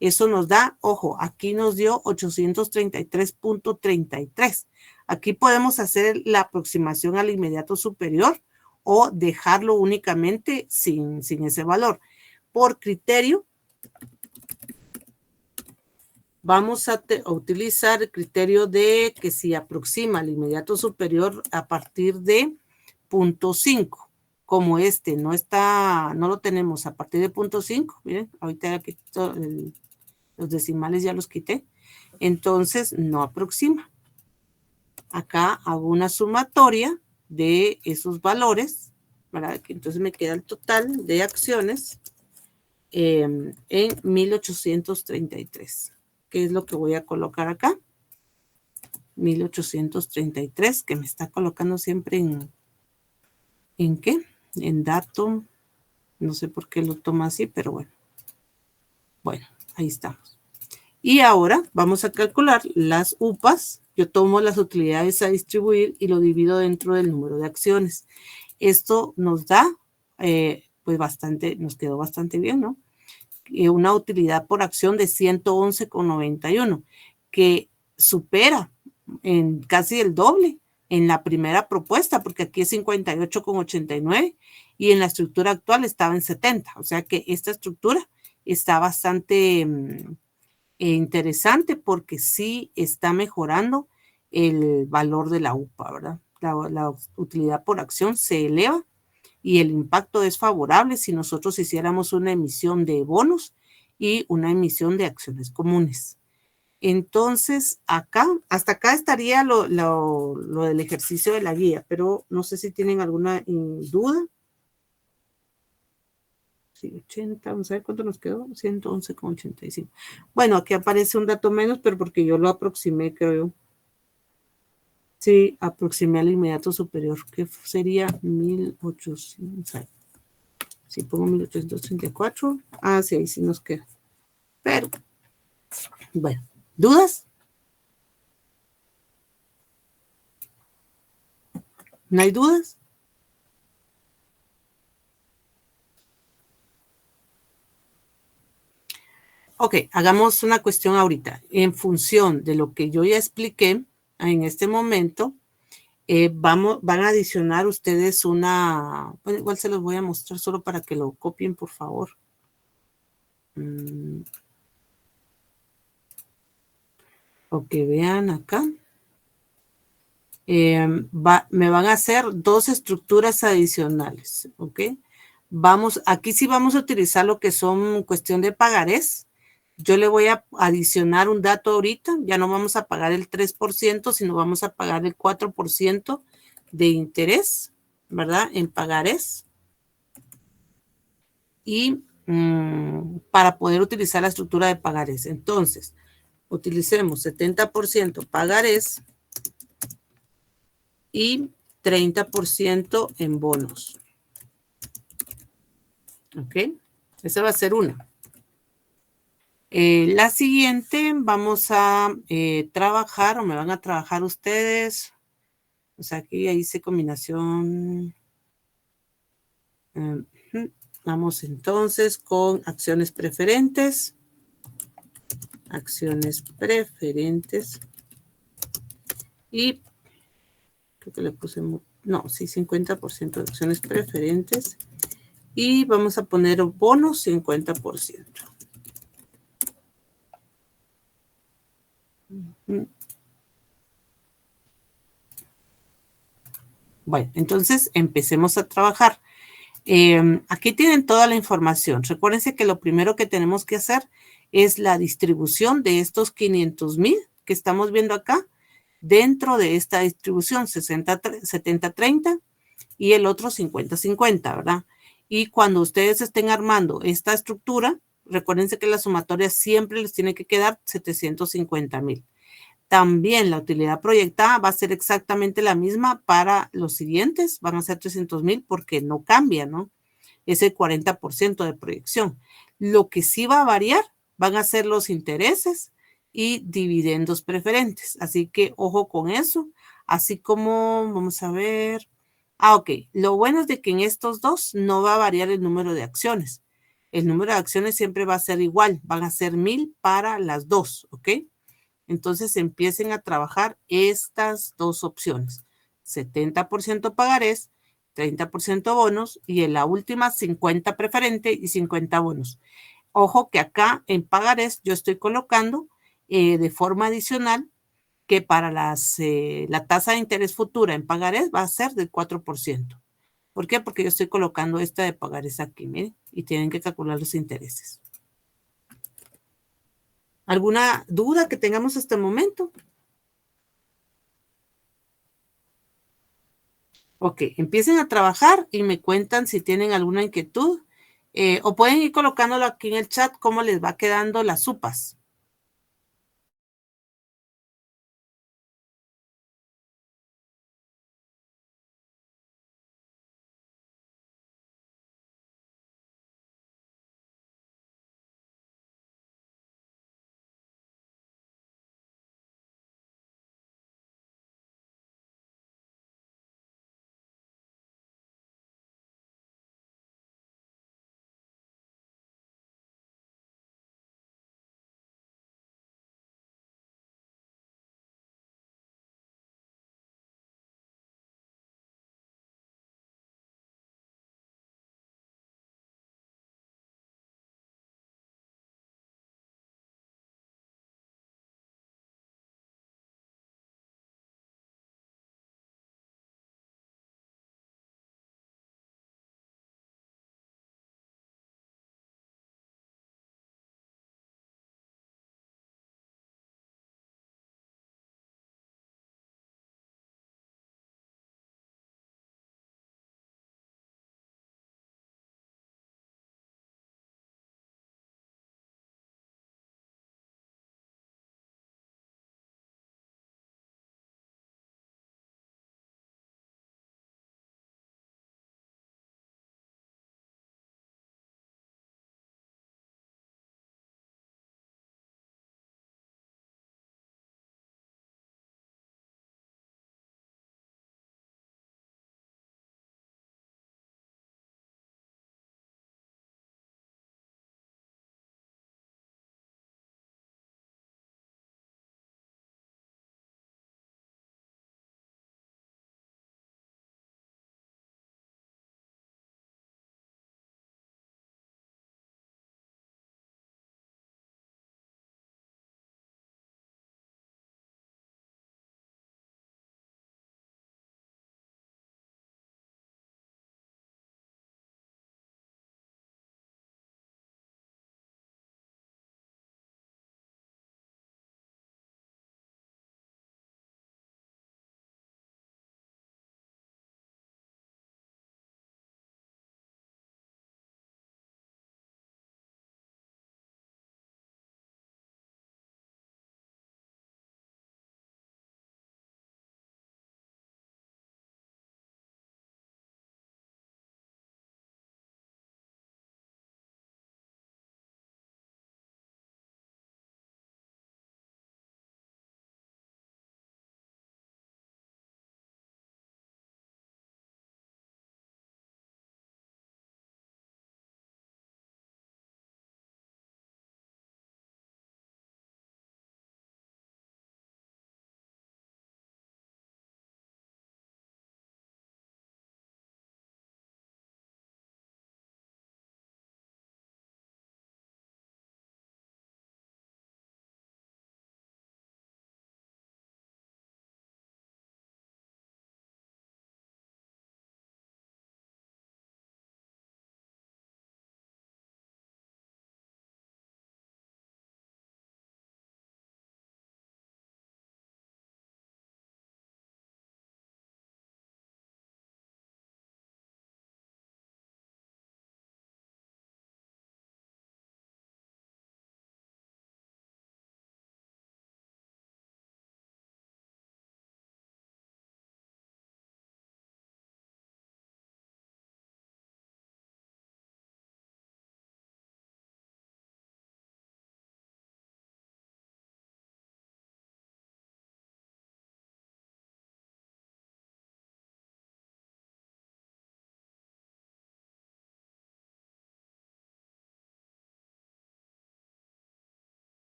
Eso nos da, ojo, aquí nos dio 833.33. Aquí podemos hacer la aproximación al inmediato superior o dejarlo únicamente sin ese valor. Por criterio, vamos a utilizar el criterio de que si aproxima al inmediato superior a partir de 0.5. Como este no lo tenemos a partir de 0.5, miren, ahorita ya quito los decimales, ya los quité, entonces no aproxima. Acá hago una sumatoria de esos valores, ¿verdad? Entonces me queda el total de acciones en 1,833. ¿Qué es lo que voy a colocar acá? 1,833, que me está colocando siempre ¿en qué? En dato. No sé por qué lo toma así, pero bueno. Bueno, ahí estamos. Y ahora vamos a calcular las UPAs. Yo tomo las utilidades a distribuir y lo divido dentro del número de acciones. Esto nos da, pues bastante, nos quedó bastante bien, ¿no? Una utilidad por acción de 111,91, que supera en casi el doble en la primera propuesta, porque aquí es 58,89 y en la estructura actual estaba en 70. O sea que esta estructura está bastante interesante porque sí está mejorando el valor de la UPA, ¿verdad? La utilidad por acción se eleva y el impacto es favorable si nosotros hiciéramos una emisión de bonos y una emisión de acciones comunes. Entonces, acá, hasta acá estaría lo del ejercicio de la guía, pero no sé si tienen alguna duda. Sí, 80, vamos a ver cuánto nos quedó, 111,85. Bueno, aquí aparece un dato menos, pero porque yo lo aproximé, creo yo. Sí, aproximé al inmediato superior, que sería 1,800. Si pongo 1,834, sí, ahí sí nos queda. Pero, bueno, ¿dudas? ¿No hay dudas? Ok, hagamos una cuestión ahorita. En función de lo que yo ya expliqué en este momento, van a adicionar ustedes bueno, igual se los voy a mostrar solo para que lo copien, por favor. Ok, vean acá. Me van a hacer 2 estructuras adicionales, ¿ok? Aquí sí vamos a utilizar lo que son cuestión de pagarés. Yo le voy a adicionar un dato ahorita, ya no vamos a pagar el 3%, sino vamos a pagar el 4% de interés, ¿verdad? En pagarés. Y para poder utilizar la estructura de pagarés. Entonces, utilicemos 70% pagarés y 30% en bonos. ¿Ok? Esa va a ser una. La siguiente vamos a trabajar, o me van a trabajar ustedes. O sea, aquí ya hice combinación. Vamos entonces con acciones preferentes. Acciones preferentes. Y creo que le puse, no, sí, 50% de acciones preferentes. Y vamos a poner bonos 50%. Bueno, entonces empecemos a trabajar. Aquí tienen toda la información. Recuérdense que lo primero que tenemos que hacer es la distribución de estos 500,000 que estamos viendo acá dentro de esta distribución 70-30 y el otro 50-50, ¿verdad? Y cuando ustedes estén armando esta estructura, recuérdense que la sumatoria siempre les tiene que quedar 750,000. También la utilidad proyectada va a ser exactamente la misma para los siguientes. Van a ser 300,000 porque no cambia, ¿no? Es el 40% de proyección. Lo que sí va a variar van a ser los intereses y dividendos preferentes. Así que ojo con eso. Así como, vamos a ver. Ok. Lo bueno es de que en estos dos no va a variar el número de acciones. El número de acciones siempre va a ser igual. Van a ser 1,000 para las dos, ¿ok? Entonces empiecen a trabajar estas dos opciones. 70% pagarés, 30% bonos y en la última 50 preferente y 50 bonos. Ojo que acá en pagarés yo estoy colocando de forma adicional que para la tasa de interés futura en pagarés va a ser del 4%. ¿Por qué? Porque yo estoy colocando esta de pagarés aquí, miren, y tienen que calcular los intereses. ¿Alguna duda que tengamos hasta el momento? Ok, empiecen a trabajar y me cuentan si tienen alguna inquietud o pueden ir colocándolo aquí en el chat cómo les va quedando las supas.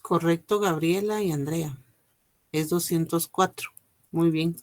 Correcto, Gabriela y Andrea. Es 204. Muy bien.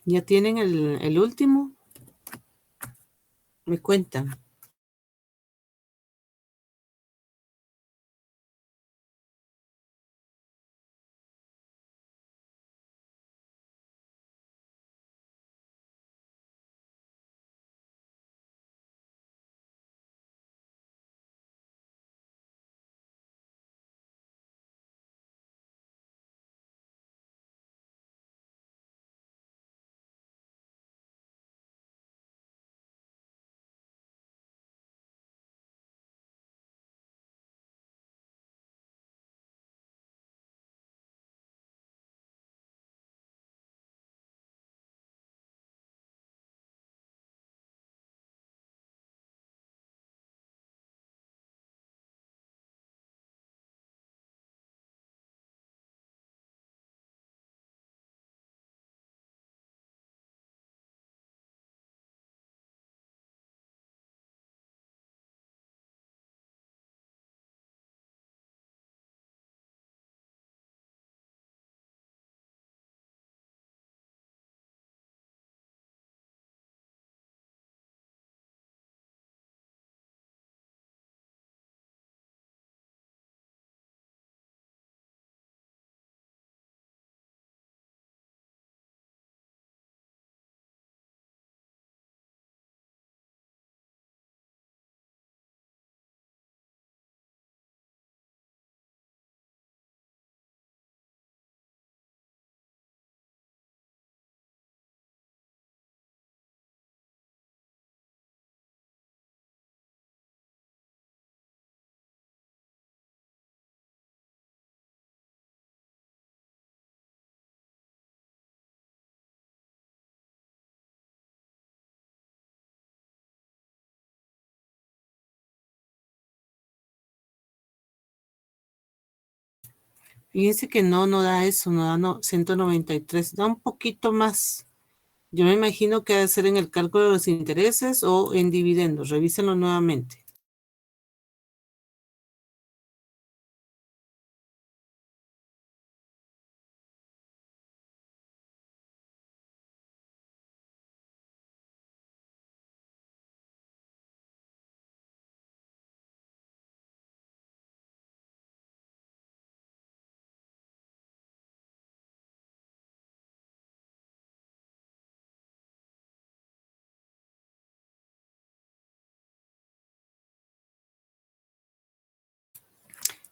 ¿Ya tienen el último? Me cuentan. Fíjense que no da eso, no da 193, da un poquito más. Yo me imagino que debe ser en el cálculo de los intereses o en dividendos. Revísenlo nuevamente.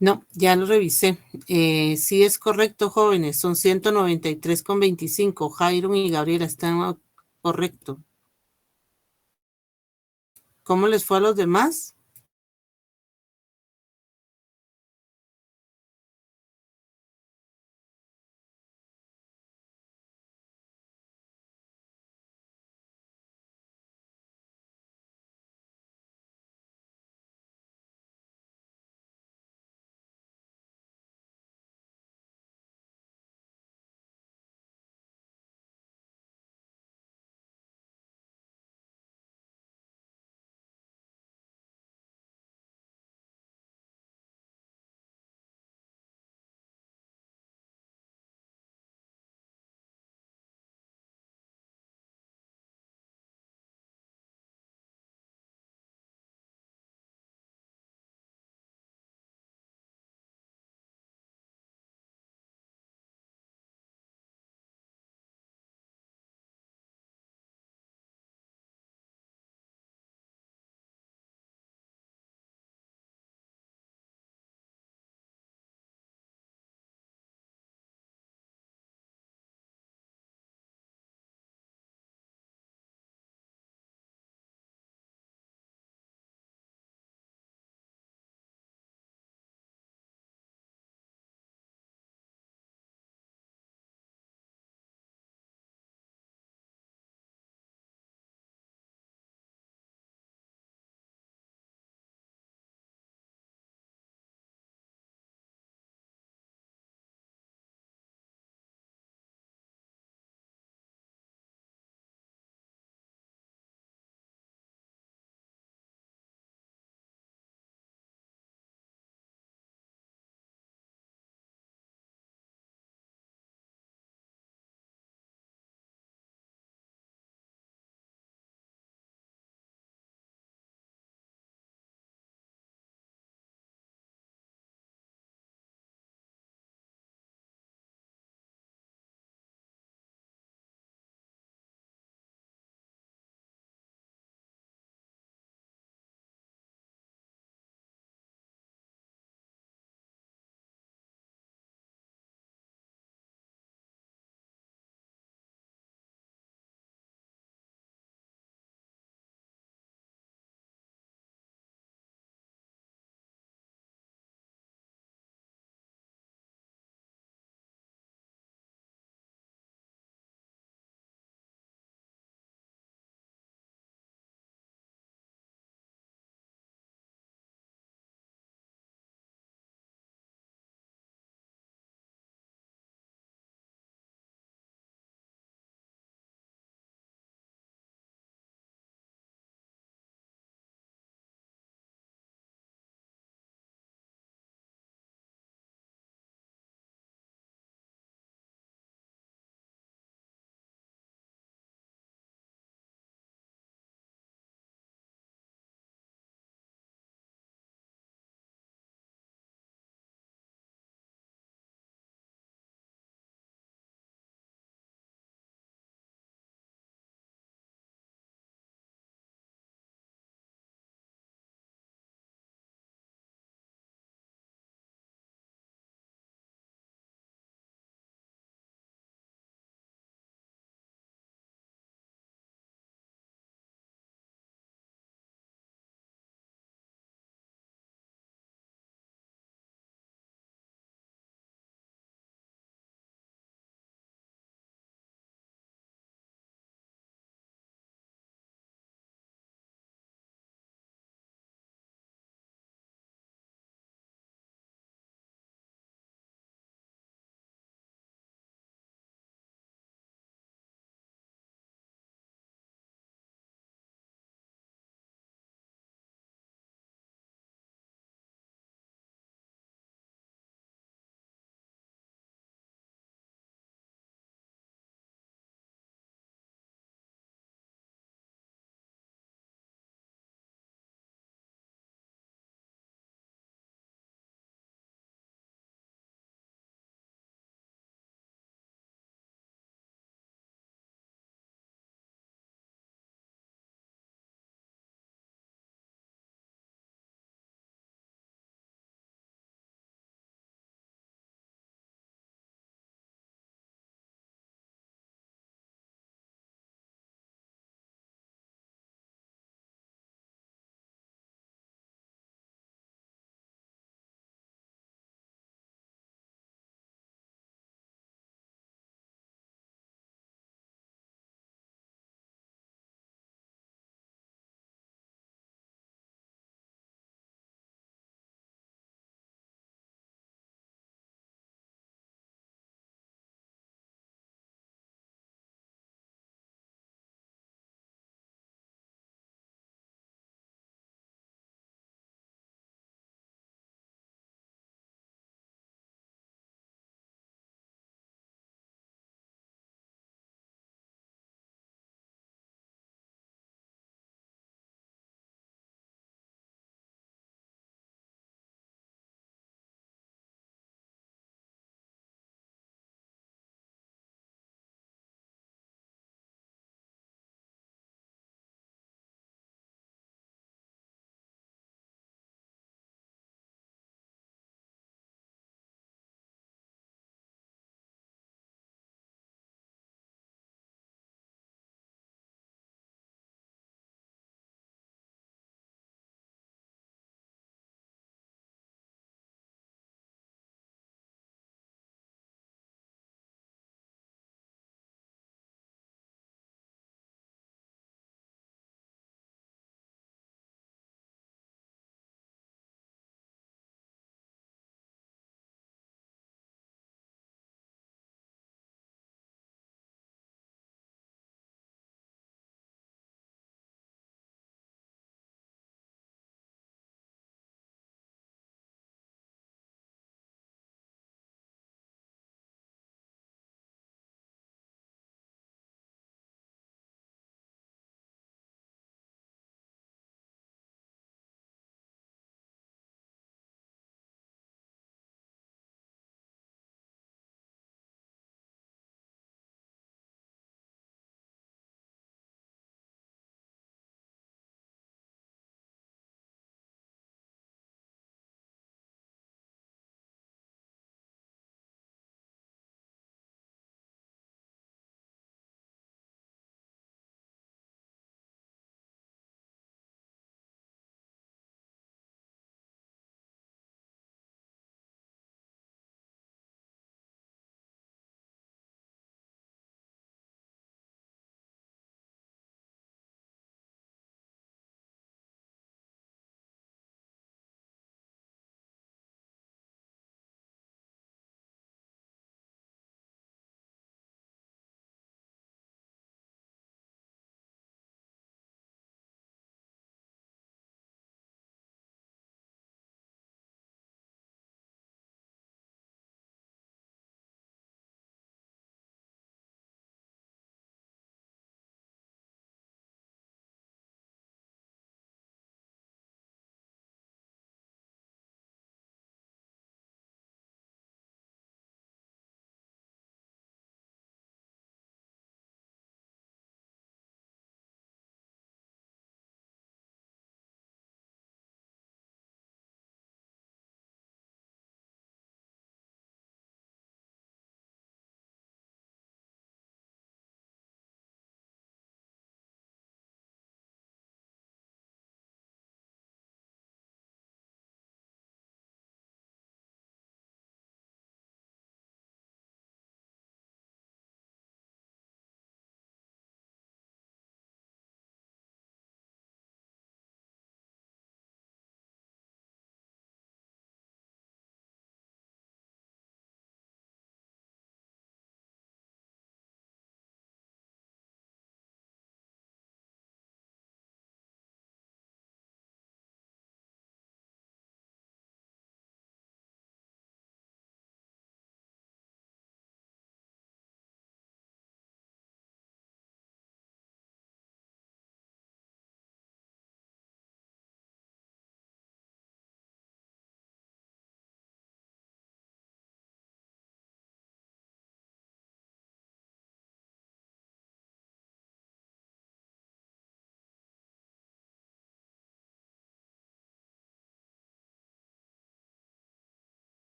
No, ya lo revisé. Sí es correcto, jóvenes. Son 193,25. Jairon y Gabriela están correcto. ¿Cómo les fue a los demás?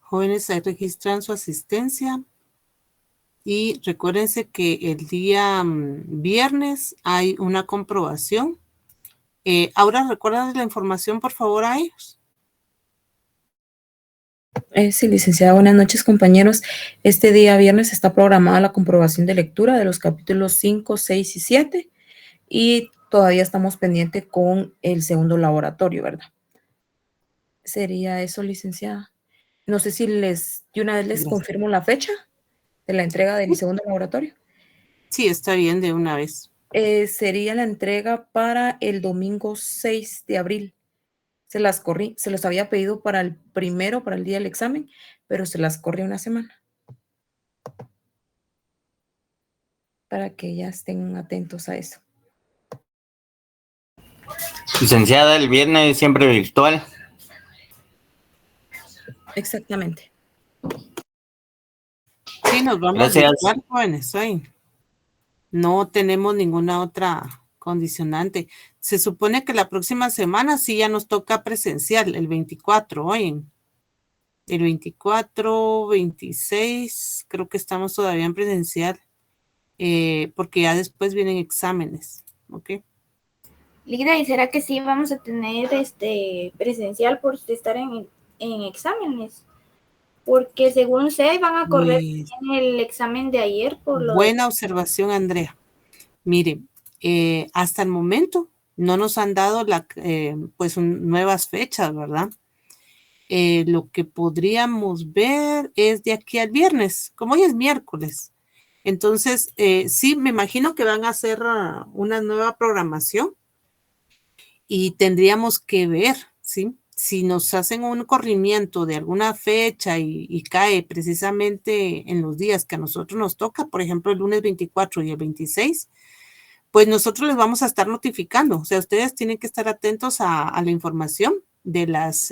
Jóvenes, ahí registran su asistencia. Y recuérdense que el día viernes hay una comprobación. Ahora, ¿recuerdan la información, por favor, a ellos? Sí, licenciada, buenas noches, compañeros. Este día viernes está programada la comprobación de lectura de los capítulos 5, 6 y 7 y todavía estamos pendientes con el segundo laboratorio, ¿verdad? Sería eso, licenciada. No sé si de una vez les Gracias. confirmo la fecha de la entrega del segundo laboratorio. Sí, está bien, de una vez. Sería la entrega para el domingo 6 de abril. Se los había pedido para el primero, para el día del examen, pero se las corrí una semana. Para que ya estén atentos a eso. Licenciada, el viernes siempre virtual. Exactamente. Sí, nos vamos Gracias. virtual, jóvenes, hoy. No tenemos ninguna otra condicionante. Se supone que la próxima semana sí ya nos toca presencial, el 24, hoy. El 24, 26, creo que estamos todavía en presencial, porque ya después vienen exámenes, ¿ok? Ligra, ¿y será que sí vamos a tener presencial por estar en exámenes? Porque según sé, van a correr Pues, el examen de ayer por lo buena observación, Andrea. Mire, hasta el momento no nos han dado nuevas fechas, ¿verdad? Lo que podríamos ver es de aquí al viernes, como hoy es miércoles. Entonces, sí, me imagino que van a hacer una nueva programación y tendríamos que ver, ¿sí? Si nos hacen un corrimiento de alguna fecha y cae precisamente en los días que a nosotros nos toca, por ejemplo, el lunes 24 y el 26, pues nosotros les vamos a estar notificando. O sea, ustedes tienen que estar atentos a la información de las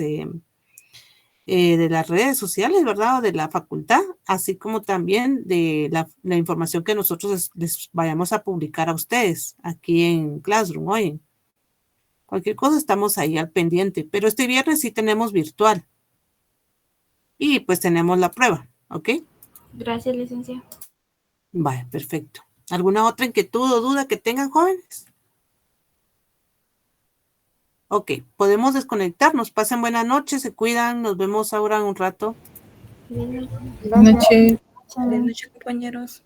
redes sociales, ¿verdad? O de la facultad, así como también de la información que nosotros les vayamos a publicar a ustedes aquí en Classroom hoy. Cualquier cosa estamos ahí al pendiente, pero este viernes sí tenemos virtual. Y pues tenemos la prueba, ¿ok? Gracias, licenciada. Vale, perfecto. ¿Alguna otra inquietud o duda que tengan, jóvenes? Ok, podemos desconectarnos. Pasen buena noche, se cuidan. Nos vemos ahora en un rato. Buenas noches, compañeros.